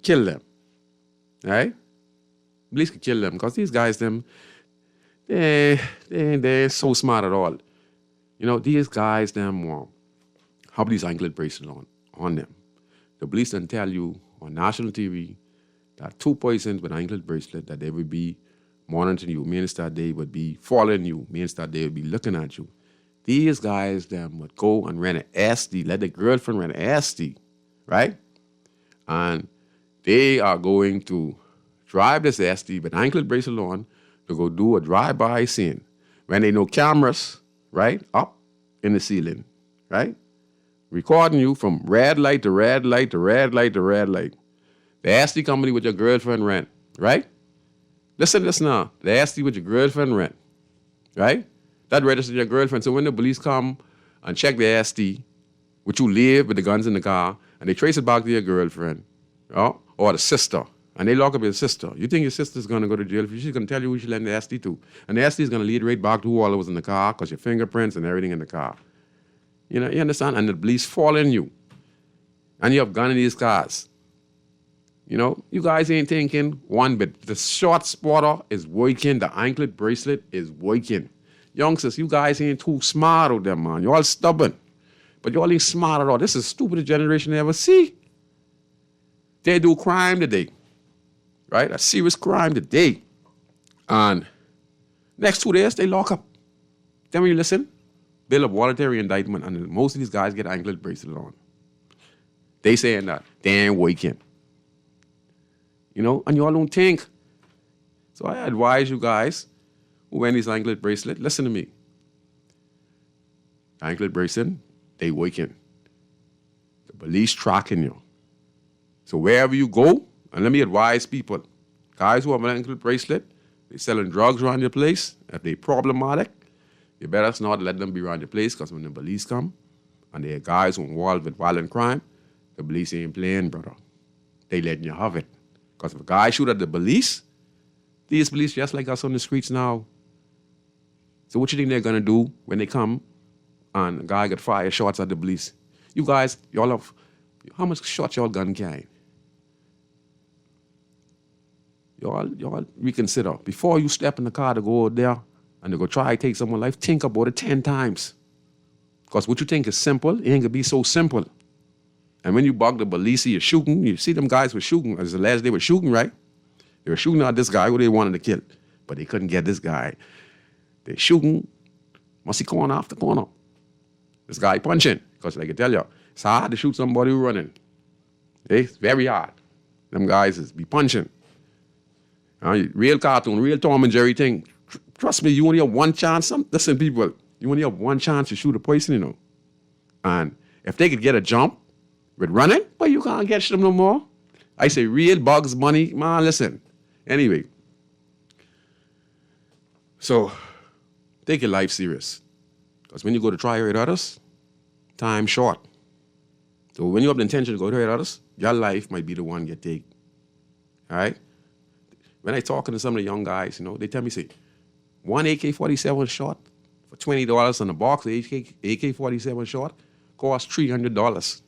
kill them. All right? Police could kill them. Because these guys, they're so smart at all. You know, these guys, have these anklet bracelets on them. The police didn't tell you on national TV that 2 persons with anklet bracelet that they would be monitoring you, means that they would be following you, means that they would be looking at you. These guys would go and rent an SD, let the girlfriend rent an SD, right? And they are going to drive this SD with anklet bracelet on to go do a drive-by scene when they know cameras, right, up in the ceiling, right? Recording you from red light to red light to red light to red light. The SD company with your girlfriend rent, right? Listen to this now. The SD with your girlfriend rent, right? That registers your girlfriend. So when the police come and check the SD, which you live with the guns in the car, and they trace it back to your girlfriend, or the sister, and they lock up your sister. You think your sister's going to go to jail? She's going to tell you who she lent the SD to. And the SD is going to lead right back to who all was in the car because your fingerprints and everything in the car. You know, you understand? And the police following you. And you have gun in these cars. You know, you guys ain't thinking one bit. The short spotter is working. The anklet bracelet is working. Youngsters, you guys ain't too smart out there, man. You all stubborn. But you all ain't smart at all. This is the stupidest generation I ever see. They do crime today. Right? A serious crime today. And next 2 days, they lock up. Then when you listen, bill of voluntary indictment, and most of these guys get anklet bracelet on. They saying that they ain't working. You know, and you all don't think. So I advise you guys who wear these anklet bracelet, listen to me. Anklet bracelet, they working. The police tracking you. So wherever you go, and let me advise people, guys who have an anklet bracelet, they selling drugs around your place. If they problematic, you better not let them be around your place, because when the police come and they are guys who are involved with violent crime, the police ain't playing, brother. They letting you have it. Because if a guy shoot at the police, these police just like us on the streets now. So what you think they're going to do when they come and a guy get fired shots at the police? You guys, y'all have, how much shots y'all gun carrying? Y'all reconsider. Before you step in the car to go out there and to go try to take someone's life, think about it 10 times. Because what you think is simple, it ain't going to be so simple. And when you bug the police, you're shooting, you see them guys were shooting, as the last they were shooting, right? They were shooting at this guy who they wanted to kill, but they couldn't get this guy. They're shooting, must see corner after corner. This guy punching, because like I tell you, it's hard to shoot somebody who's running. It's very hard. Them guys is be punching. Real cartoon, real Tom and Jerry thing. Trust me, you only have one chance. Listen, people, you only have one chance to shoot a person, you know. And if they could get a jump with running, but you can't catch them no more. I say real Bugs Bunny, man, listen. Anyway, so take your life serious. Because when you go to try hurt others, time short. So when you have the intention to go to hurt others, your life might be the one get taken. All right? When I talking to some of the young guys, they tell me, say, one AK-47 shot for $20 and a box of AK-47 shot costs $300.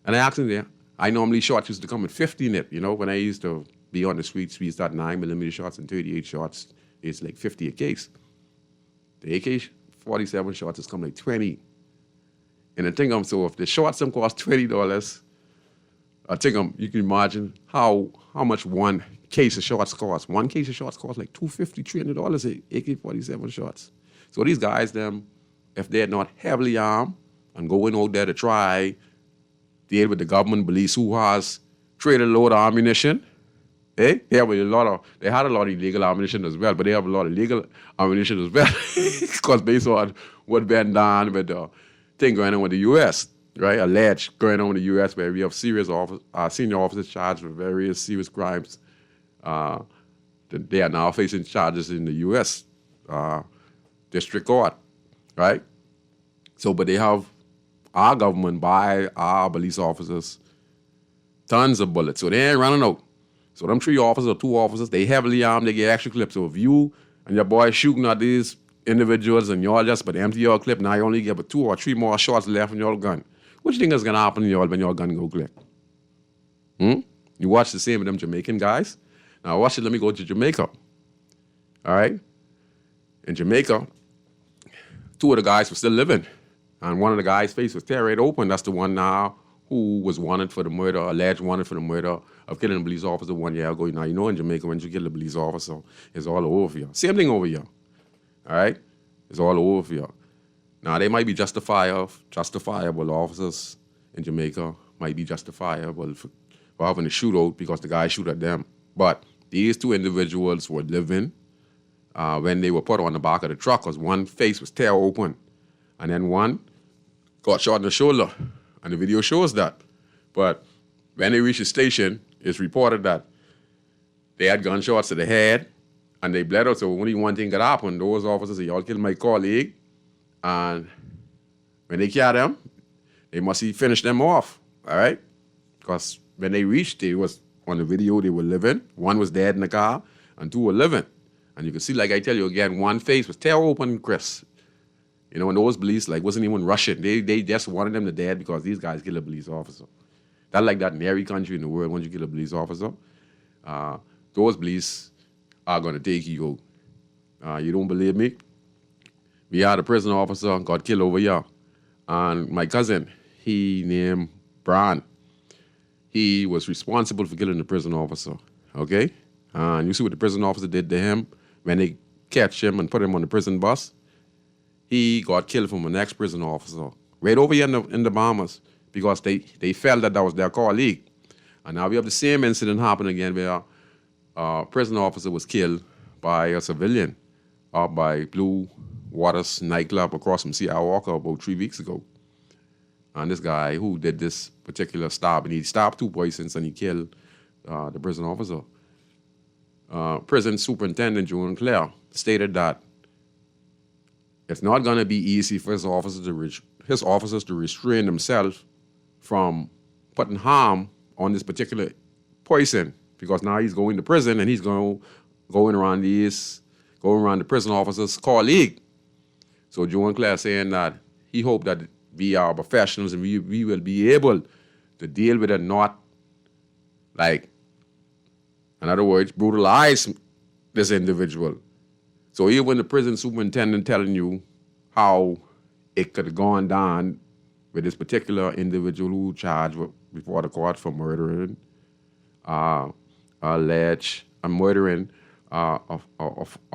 And I asked them there, I normally shots used to come with 50 in it. When I used to be on the streets, we used to have 9mm shots and 38 shots. It's like 50 a case. The AK-47 shots has come like 20. And I think so if the shots them cost $20, I think you can imagine how much one case of shots costs. One case of shots costs like $250, $300 AK-47 shots. So these guys, if they're not heavily armed and going out there to try deal with the government police who has traded a load of ammunition, they had a lot of illegal ammunition as well, but they have a lot of legal ammunition as well. Because based on what been done with the thing going on with the U.S., right? Alleged going on with the U.S. where we have senior officers charged with various serious crimes. They are now facing charges in the U.S. District Court, right? So, but they have our government buy our police officers tons of bullets, so they ain't running out. So them 3 officers or 2 officers, they heavily armed, they get extra clips. So if you and your boy shooting at these individuals and y'all just but empty your clip, now you only get but 2 or 3 more shots left in your gun. What do you think is gonna happen to y'all when your gun go click? You watch the same with them Jamaican guys. Now watch it, let me go to Jamaica. All right? In Jamaica, 2 of the guys were still living. And one of the guys' face was tear right open. That's the one now who was wanted for the murder, alleged wanted for the murder of killing a police officer 1 year ago. Now, in Jamaica, when you kill a police officer, it's all over for you. Same thing over here. All right? It's all over for you. Now, they might be justifiable officers in Jamaica, might be justifiable for having a shootout because the guy shoot at them. But these 2 individuals were living when they were put on the back of the truck because one face was tear open. And then one got shot in the shoulder. And the video shows that. But when they reached the station, it's reported that they had gunshots to the head and they bled out. So only one thing could happen. Those officers said, y'all killed my colleague. And when they killed them, they must have finished them off. All right? Because when they reached, they was on the video, they were living. One was dead in the car and 2 were living. And you can see, like I tell you again, one face was tear open, Chris. And those police, wasn't even rushing. They just wanted them to dead because these guys killed a police officer. That's like that in every country in the world. Once you kill a police officer, those police are going to take you out. You don't believe me? We had a prison officer got killed over here. And my cousin, he named Brian. He was responsible for killing the prison officer, okay? And you see what the prison officer did to him when they catch him and put him on the prison bus? He got killed from an ex-prison officer right over here in the Bahamas because they felt that was their colleague. And now we have the same incident happen again where a prison officer was killed by a civilian by Blue Waters nightclub across from C.I. Walker about 3 weeks ago. And this guy who did this particular stop, and he stopped 2 persons and he killed the prison officer. Prison Superintendent Joan Clare stated that it's not going to be easy for his officers to restrain themselves from putting harm on this particular person because now he's going to prison and he's going around the prison officer's colleague. So Joan Clare saying that he hoped that we are professionals and we will be able to deal with it, not in other words, brutalize this individual. So even when the prison superintendent telling you how it could have gone down with this particular individual who charged before the court for murdering, murdering a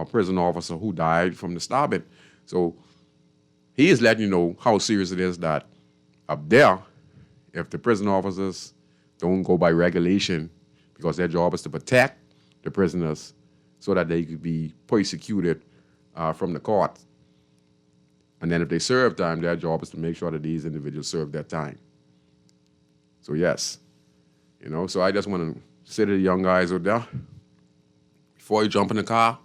prison officer who died from the stabbing. So he is letting you know how serious it is that up there, if the prison officers don't go by regulation, because their job is to protect the prisoners so that they could be persecuted from the court. And then if they serve time, their job is to make sure that these individuals serve their time. So yes, so I just want to say to the young guys out there, before you jump in the car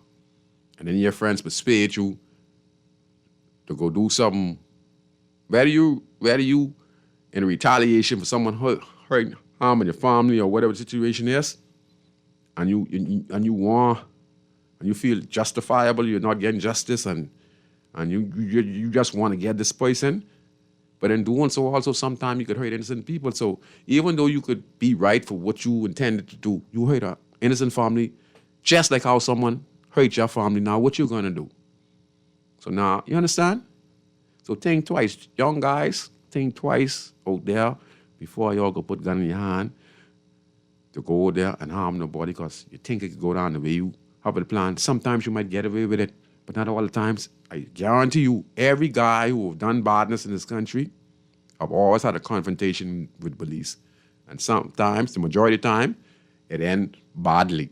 and then your friends persuade you to go do something, whether you in retaliation for someone hurting, harming your family or whatever the situation is, and you feel justifiable, you're not getting justice, and you just want to get this person, but in doing so also sometimes you could hurt innocent people. So even though you could be right for what you intended to do, you hurt an innocent family, just like how someone hurt your family. Now what you gonna do? So now, you understand? So think twice. Young guys, think twice out there before y'all go put gun in your hand to go out there and harm nobody, because you think it could go down the way you have it planned. Sometimes you might get away with it, but not all the times. I guarantee you, every guy who have done badness in this country have always had a confrontation with police. And sometimes, the majority of the time, it ends badly.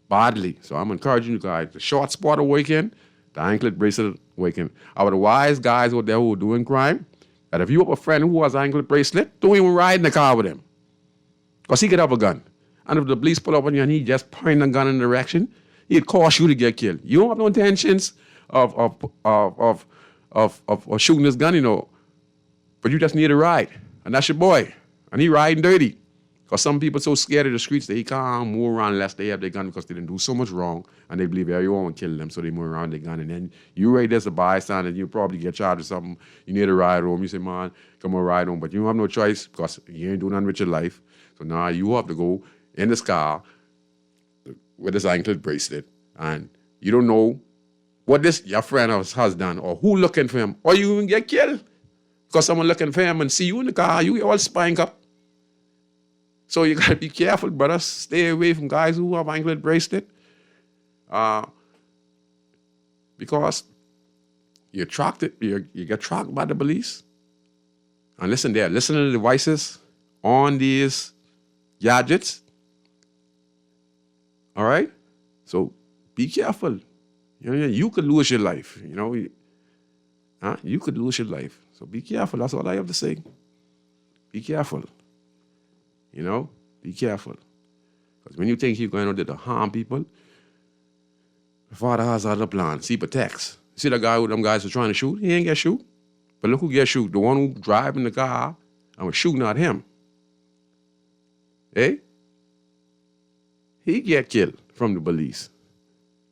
Badly. So I'm encouraging you guys, the short spot awaken, the anklet bracelet awaken. Our wise guys out there who are doing crime, that if you have a friend who has an anklet bracelet, don't even ride in the car with him, because he could have a gun. And if the police pull up on you and he just point a gun in the direction, he'd cause you to get killed. You don't have no intentions of shooting this gun, but you just need a ride. And that's your boy. And he riding dirty. Because some people so scared of the streets that he can't move around unless they have their gun, because they didn't do so much wrong and they believe everyone will kill them, so they move around their gun. And then you right there as a bystander, and you probably get charged with something. You need a ride home. You say, man, come on, ride home. But you don't have no choice because you ain't doing nothing with your life. So now you have to go in this car with this anklet bracelet, and you don't know what your friend has done, or who looking for him, or you even get killed because someone looking for him and see you in the car, you all spying up. So you gotta be careful, brothers. Stay away from guys who have anklet bracelet, because you get tracked by the police. And listen, they're listening to the devices on these gadgets. All right, so be careful. You could lose your life. You could lose your life. So be careful. That's all I have to say. Be careful. Be careful. Because when you think you're going out there to harm people, the Father has other plans. He protects. See the guy who them guys were trying to shoot? He ain't get shoot. But look who get shoot. The one who driving the car and was shooting at him. He get killed from the police.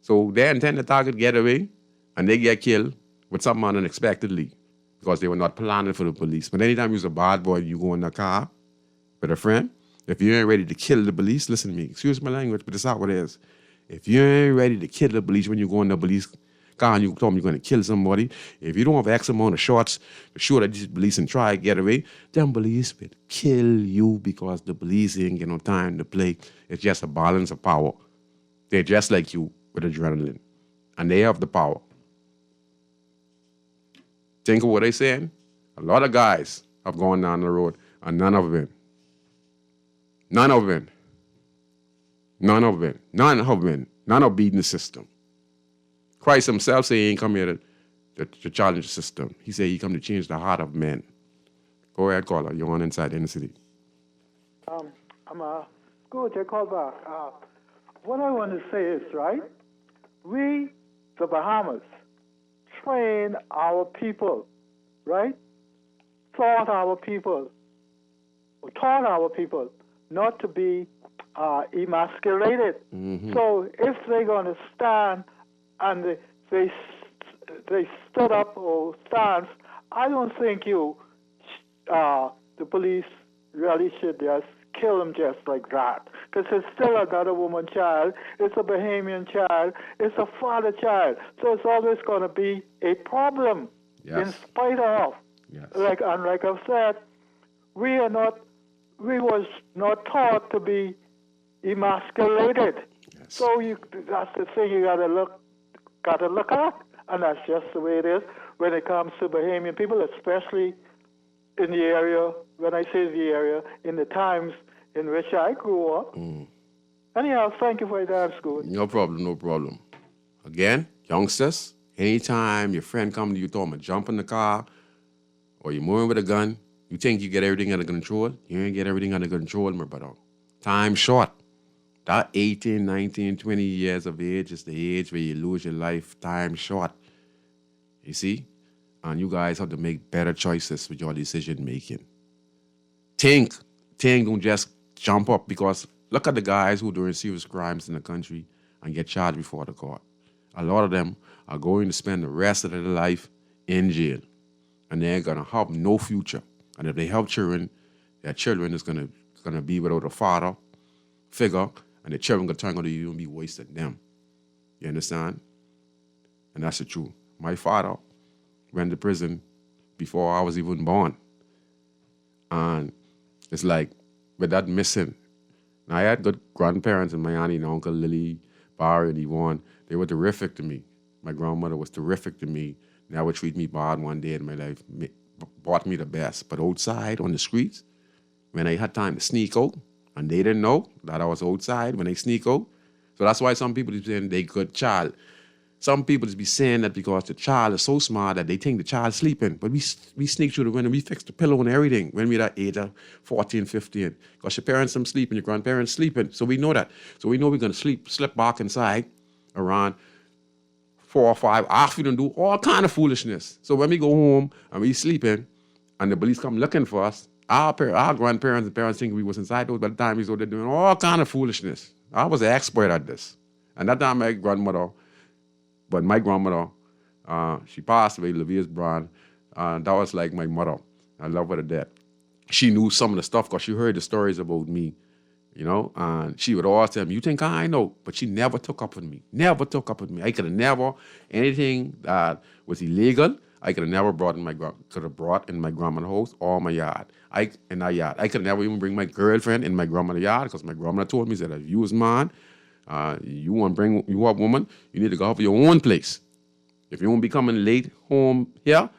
So they intend to target getaway, and they get killed with something unexpectedly because they were not planning for the police. But anytime you're a bad boy, you go in the car with a friend, if you ain't ready to kill the police, listen to me, excuse my language, but it's not what it is. If you ain't ready to kill the police when you go in the police car and you told them you're going to kill somebody, if you don't have X amount of shots to shoot at these police and try to get away, them police will kill you, because the police ain't get no time to play. It's just a balance of power. They're just like you with adrenaline, and they have the power. Think of what they're saying. A lot of guys have gone down the road, and none of them beating the system. Christ himself said he ain't come here to challenge the system. He said he come to change the heart of men. Go ahead, caller. You're on Inside Inner City. I'm good. I call back. What I want to say is, right, we, the Bahamas, train our people, right? Taught our people not to be emasculated. Mm-hmm. So if they're going to stand and they stood up or stance, I don't think the police really should just kill them just like that. Because it's still another woman child, it's a Bahamian child, it's a father child. So it's always going to be a problem. Yes. In spite of. Yes. Like I've said, we was not taught to be emasculated. Yes. So that's the thing you gotta look at, and that's just the way it is when it comes to Bahamian people, especially in the area. When I say the area, in the times in which I grew up. Mm. Anyhow, thank you for that, Scrooge. No problem. Again, youngsters, anytime your friend comes to you, tell them to jump in the car, or you're moving with a gun, you think you get everything under control? You ain't get everything under control, my brother. Time short. That 18, 19, 20 years of age is the age where you lose your life. Time short. You see? And you guys have to make better choices with your decision making. Think, don't just jump up, because look at the guys who are doing serious crimes in the country and get charged before the court. A lot of them are going to spend the rest of their life in jail, and they're gonna have no future. And if they have children, their children is gonna be without a father figure, and the children gonna turn out to even be worse than them. You understand? And that's the truth. My father went to prison before I was even born. And it's like, with that missing, I had good grandparents, and my auntie and uncle, Lily, Barry, and Yvonne. They were terrific to me. My grandmother was terrific to me. Never treat me bad one day in my life. Bought me the best. But outside on the streets, when I had time to sneak out, and they didn't know that I was outside when I sneak out. So that's why some people are saying they good child. Some people just be saying that because the child is so smart that they think the child's sleeping. But we sneak through the window, we fix the pillow and everything when we're that age of 14, 15. Because your parents them sleeping, your grandparents sleeping. So we know that. So we know we're going to slip back inside around 4 or 5 after we done do all kind of foolishness. So when we go home and we sleeping and the police come looking for us, our grandparents and parents think we was inside those by the time we was out there doing all kind of foolishness. I was an expert at this. And that time my grandmother, she passed away, Lavia's Brown. That was like my mother. I love her to death. She knew some of the stuff because she heard the stories about me, you know, and she would always tell me, you think I know? But she never took up with me. Never took up with me. I could have never, anything that was illegal, I could have never brought in my grandmother's house or my yard. I could have never even bring my girlfriend in my grandmother's yard because my grandmother told me that if you was man, you want to bring you a woman, you need to go for your own place. If you won't be coming late home here,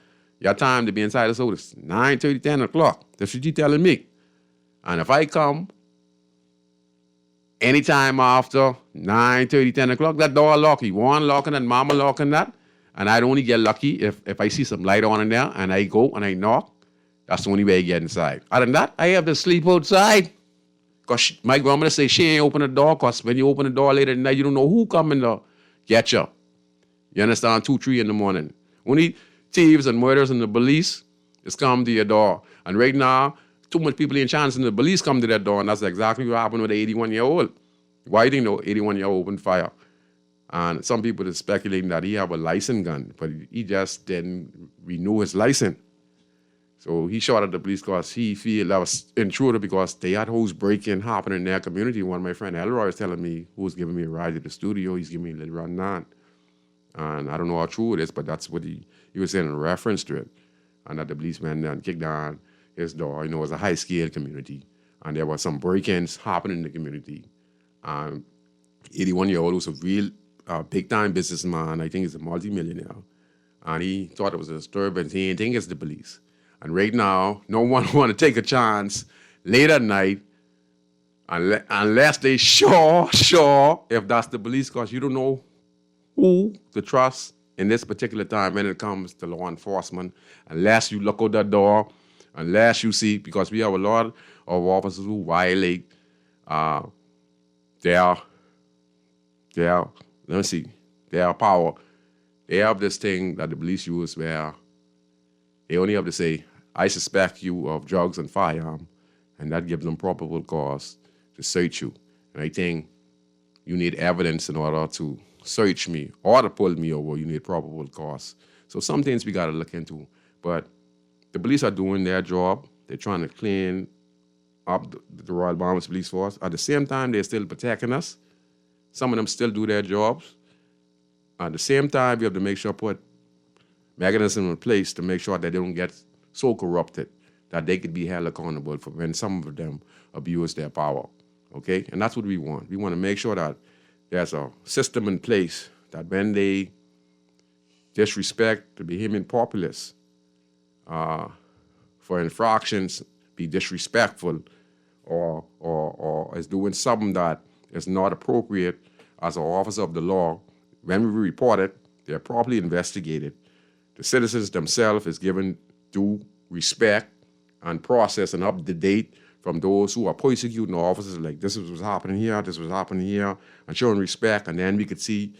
your time to be inside the house is 9:30, 10 o'clock. That's what you telling me. And if I come anytime after 9:30, 10 o'clock, that door lucky. One locking and mama locking that. And I'd only get lucky if I see some light on in there and I go and I knock. That's the only way I get inside. Other than that, I have to sleep outside. Because my grandmother say she ain't open the door because when you open the door later at night, you don't know who coming to get you. You understand? 2, 3 in the morning. Only thieves and murderers and the police is come to your door. And right now, too much people ain't chancing the police come to that door, and that's exactly what happened with the 81-year-old. Why do you know 81-year-old opened fire? And some people are speculating that he have a license gun, but he just didn't renew his license. So he shot at the police because he feel that was intruder because they had house break-in happening in their community. One of my friend Elroy was telling me, who was giving me a ride to the studio, he's giving me a little rundown. And I don't know how true it is, but that's what he was saying in reference to it. And that the policeman then kicked down his door. You know, it was a high-scale community. And there were some break-ins happening in the community. 81-year-old was a real big-time businessman. I think he's a multi-millionaire. And he thought it was a disturbance. He didn't think it's the police. And right now, no one want to take a chance late at night unless they sure if that's the police, because you don't know who to trust in this particular time when it comes to law enforcement, unless you look out that door, unless you see, because we have a lot of officers who violate their power. They have this thing that the police use where they only have to say, I suspect you of drugs and firearm, and that gives them probable cause to search you. And I think you need evidence in order to search me or to pull me over. You need probable cause. So some things we got to look into. But the police are doing their job. They're trying to clean up the Royal Bahamas Police Force. At the same time, they're still protecting us. Some of them still do their jobs. At the same time, we have to make sure put mechanism in place to make sure that they don't get so corrupted that they could be held accountable for when some of them abuse their power. Okay? And that's what we want. We want to make sure that there's a system in place that when they disrespect the Bahamian populace for infractions, be disrespectful or is doing something that is not appropriate as an officer of the law, when we report it, they're properly investigated. The citizens themselves is given due respect and process and up to date from those who are persecuting the officers, like this was happening here, this was happening here, and showing respect, and then we could see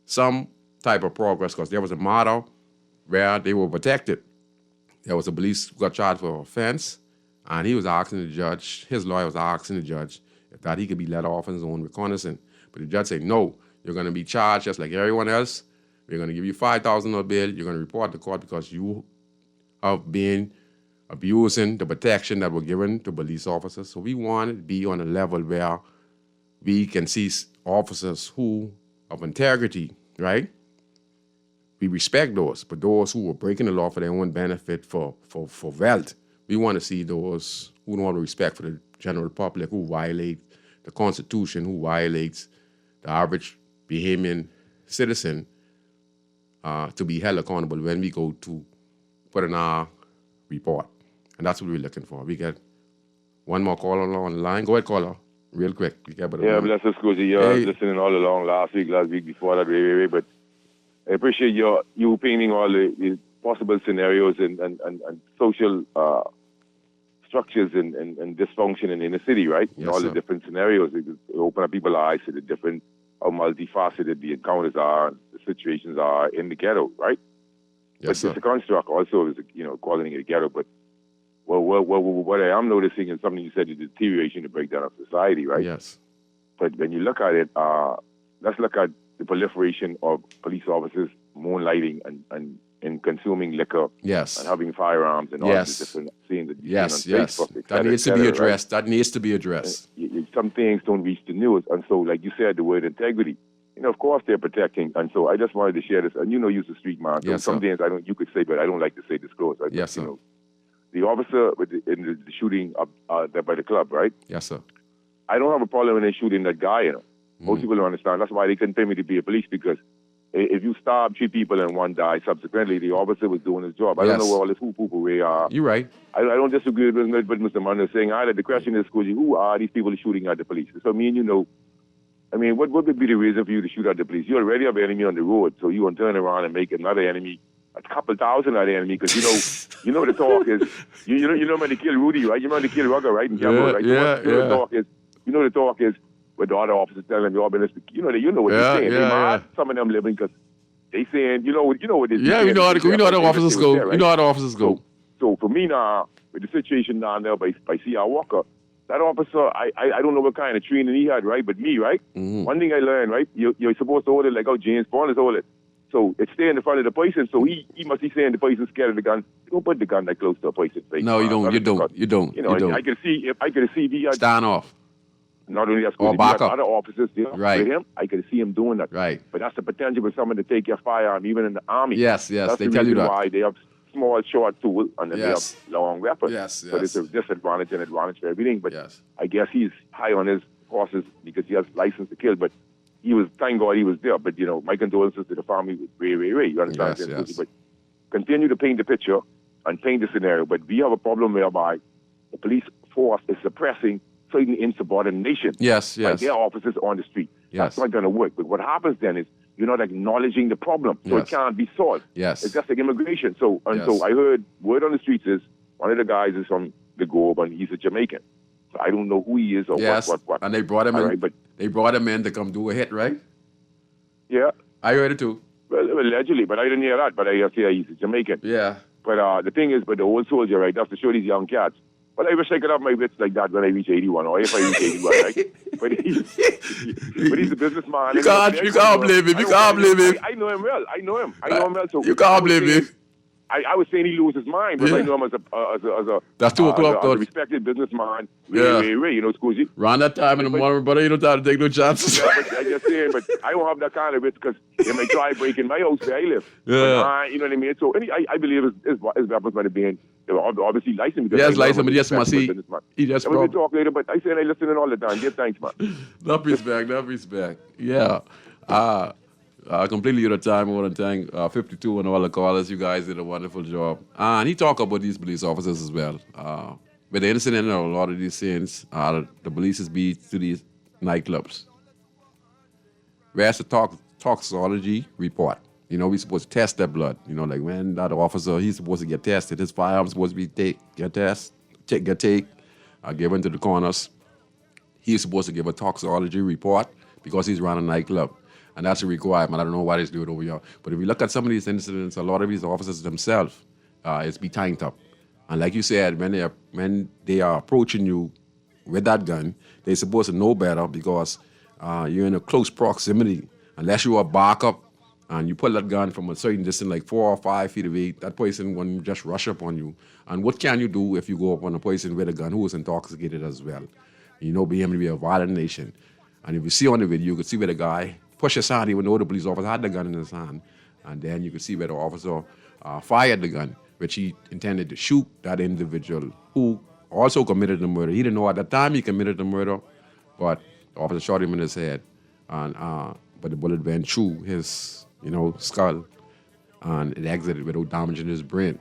some type of progress, because there was a matter where they were protected. There was a police who got charged for offense, and he was asking the judge, his lawyer was asking the judge if that he could be let off on his own reconnaissance. But the judge said, no, you're going to be charged just like everyone else. We're going to give you $5,000 bail. You're going to report to court because you have been abusing the protection that were given to police officers. So we want to be on a level where we can see officers who of integrity, right? We respect those, but those who are breaking the law for their own benefit, for wealth, we want to see those who don't have respect for the general public, who violate the Constitution, who violates the average Bahamian citizen, to be held accountable when we go to put in our report. And that's what we're looking for. We get one more caller on the line. Go ahead, caller, real quick. Yeah, bless us, Scrooge. You're listening all along last week before that, way. But I appreciate you painting all the possible scenarios and social structures and dysfunction in the city, right? Yes, all sir. the different scenarios. It open up people's eyes to the different, how multifaceted the encounters are, the situations are in the ghetto, right? Yes, but sir. it's a construct also, is calling it a ghetto. But what I am noticing is something you said, the deterioration, the breakdown of society, right? Yes. But when you look at it, let's look at the proliferation of police officers moonlighting and consuming liquor, Yes. and having firearms and all Yes. these different scenes that you Yes, see on yes. Facebook, et That cetera, needs to et be cetera, addressed. That needs to be addressed. Some things don't reach the news, and so, like you said, the word integrity. Of course they're protecting, and so I just wanted to share this. And you're a street man, so Yes, some sir. things you could say, but I don't like to say disclose. Yes, sir. The officer in the shooting there by the club, right? Yes, sir. I don't have a problem when they shooting that guy. Most people don't understand. That's why they couldn't pay me to be a police, because if you stab 3 people and 1 dies subsequently, the officer was doing his job. I don't Yes. know where all this hoop we are. You're right. I don't disagree with Mr. Munn saying either. The question is, who are these people shooting at the police? So me and what would be the reason for you to shoot at the police? You already have an enemy on the road, so you want to turn around and make another enemy, a couple thousand of the enemy, because the talk is, you know when they kill Rudy, right? You know when they kill Rugger, right? In Cameroon, right? The talk is, with the other officers telling them, you're ballistic. You know what they're saying. They mad, some of them living, because they saying, you know what it is. Yeah, we know how the officers go. There, right? You know how the officers go. So for me now, with the situation down there by C.R. Walker, that officer, I don't know what kind of training he had, right? But me, right? Mm-hmm. One thing I learned, right? You're supposed to hold it like how James Bond is hold it. So it's staying in front of the person. So he must be saying the person's scared of the gun. You don't put the gun that close to a person's face. No, you don't. You don't. I could see if he had Stand off. not only that, Or if back he had up. other officers Right. with him, I could see him doing that. Right. But that's the potential for someone to take your firearm, even in the army. Yes, That's they the tell you reason that. why they have small, short tools and then Yes. they have long weapons. Yes, But yes. it's a disadvantage and advantage for everything. But Yes. I guess he's high on his horses because he has license to kill. But thank God he was there. But, my condolences to the family with Ray. You understand? Yes, yes. But continue to paint the picture and paint the scenario. But we have a problem whereby the police force is suppressing certain insubordination Yes, by yes. their officers on the street. Yes. That's not going to work. But what happens then is you're not acknowledging the problem, so Yes. it can't be solved. Yes. It's just like immigration. So Yes. I heard word on the streets is one of the guys is from the Globe and he's a Jamaican. So I don't know who he is or Yes. what. And they brought him All in. right, but They brought him in to come do a hit, right? yeah, I heard it too. well, allegedly, but I didn't hear that. But I hear he's a Jamaican. Yeah. But the thing is, the old soldier, right, that's to show these young cats. But I wish I could have my wits like that when I reach 81, or if I reach 81, right? But he's a businessman. You can't blame him. You can't blame him. I know him well. I know him well. So You can't blame him. I was saying he loses his mind, but Yeah. I know him as a That's 2 o'clock, as a God. respected businessman. Yeah. Ray, Scoozy. Around that time in the morning, brother, you don't have to take no chances. Yeah, but I just saying, but I don't have that kind of wits because they may try breaking my house where I live. Yeah. But, you know what I mean? So I believe his weapons might have been obviously licensed. Yes, licensed, but yes, must he just We will talk later, but I say I listen in all the time. Give thanks, man. Enough respect. Yeah. Completely out of time. I want to thank 52 and all the callers. You guys did a wonderful job. And he talked about these police officers as well. With the incident and a lot of these things, the police is beat to these nightclubs. Where's the toxicology report? We're supposed to test that blood. Like when that officer, he's supposed to get tested. His firearm's supposed to be given to the corners. He's supposed to give a toxicology report because he's running a nightclub. And that's a requirement. I don't know why they do it over here. But if you look at some of these incidents, a lot of these officers themselves, it's be tanked up. And like you said, when they are approaching you with that gun, they're supposed to know better because you're in a close proximity. Unless you are back up and you pull that gun from a certain distance, like 4 or 5 feet away, that person won't just rush up on you. And what can you do if you go up on a person with a gun who is intoxicated as well? You know, be able to be a violent nation. And if you see on the video, you can see where the guy pushed his hand, even though the police officer had the gun in his hand. And then you can see where the officer fired the gun, which he intended to shoot that individual who also committed the murder. He didn't know at the time he committed the murder, but the officer shot him in his head. And but the bullet went through his, skull, and it exited without damaging his brain.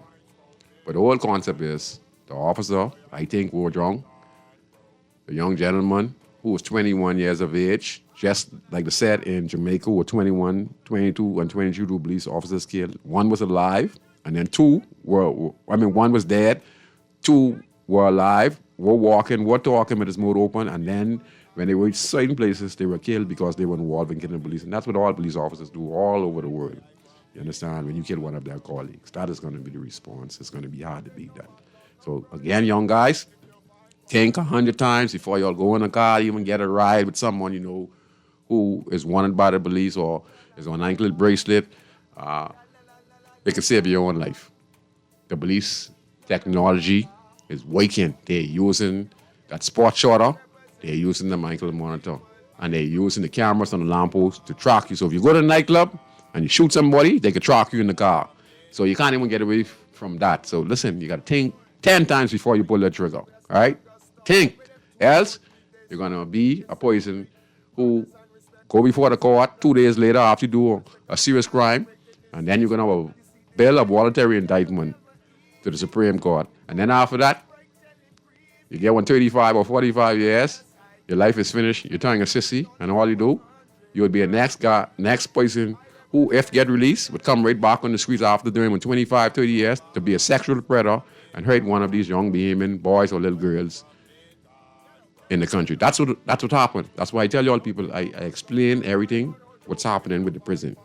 But the whole concept is the officer, I think, was wrong. The young gentleman who was 21 years of age, just like they said in Jamaica, were 21, 22, and 22 police officers killed. One was alive, and then one was dead, 2 were alive, were talking with his mouth open, and then when they reached certain places, they were killed because they were involved in killing police. And that's what all police officers do all over the world. You understand? When you kill one of their colleagues, that is going to be the response. It's going to be hard to beat that. So again, young guys, think 100 times before y'all go in a car, even get a ride with someone who is wanted by the police or is on an anklet bracelet. It can save your own life. The police technology is working. They're using that spot shutter. They're using the ankle monitor. And they're using the cameras on the lamppost to track you. So if you go to a nightclub and you shoot somebody, they can track you in the car. So you can't even get away from that. So listen, you got to think 10 times before you pull the trigger. All right? Think. Else, you're going to be a person who go before the court 2 days later after you do a serious crime. And then you're going to have a bill of voluntary indictment to the Supreme Court. And then after that, you get 135 or 45 years. Your life is finished. You're turning a sissy, and all you do, you would be a next person who, if get released, would come right back on the streets after doing 25, 30 years to be a sexual predator and hurt one of these young Bahamian boys or little girls in the country. That's what happened. That's why I tell you all people, I explain everything, what's happening with the prison.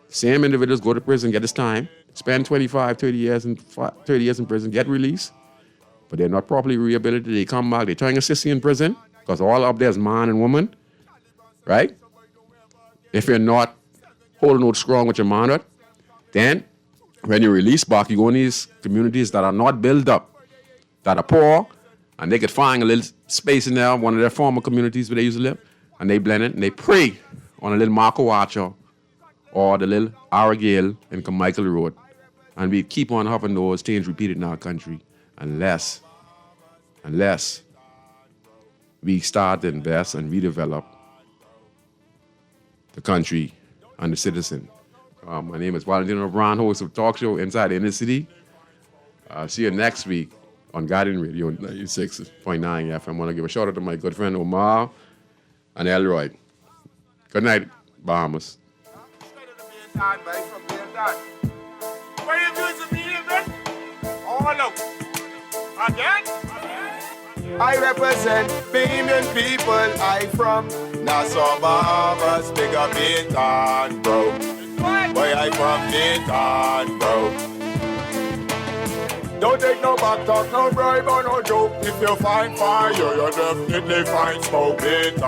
Same individuals go to prison, get this time, spend 25, 30 years in prison, get released, but they're not properly rehabilitated. They come back, they're turning a sissy in prison, because all up there is man and woman, right? If you're not holding out strong with your manhood, then when you release back, you go in these communities that are not built up, that are poor, and they could find a little space in there, one of their former communities where they used to live, and they blend it, and they prey on a little Marco Archer or the little Aragale in Carmichael Road. And we keep on having those things repeated in our country unless we start to invest and redevelop the country and the citizen. My name is Valentino, host of Talk Show Inside the Inner City. See you next week on Guardian Radio 96.9 FM. I want to give a shout out to my good friend Omar and Elroy. Good night, Bahamas. What you doing to me, man? Oh, look. Again? I represent Bahamian people. I from Nassau, Bahamas, big up Bintan, bro. Where I from Bintan, bro. Don't take no back talk, no bribe or no joke. If you find fire, you definitely find smoke. Bintan.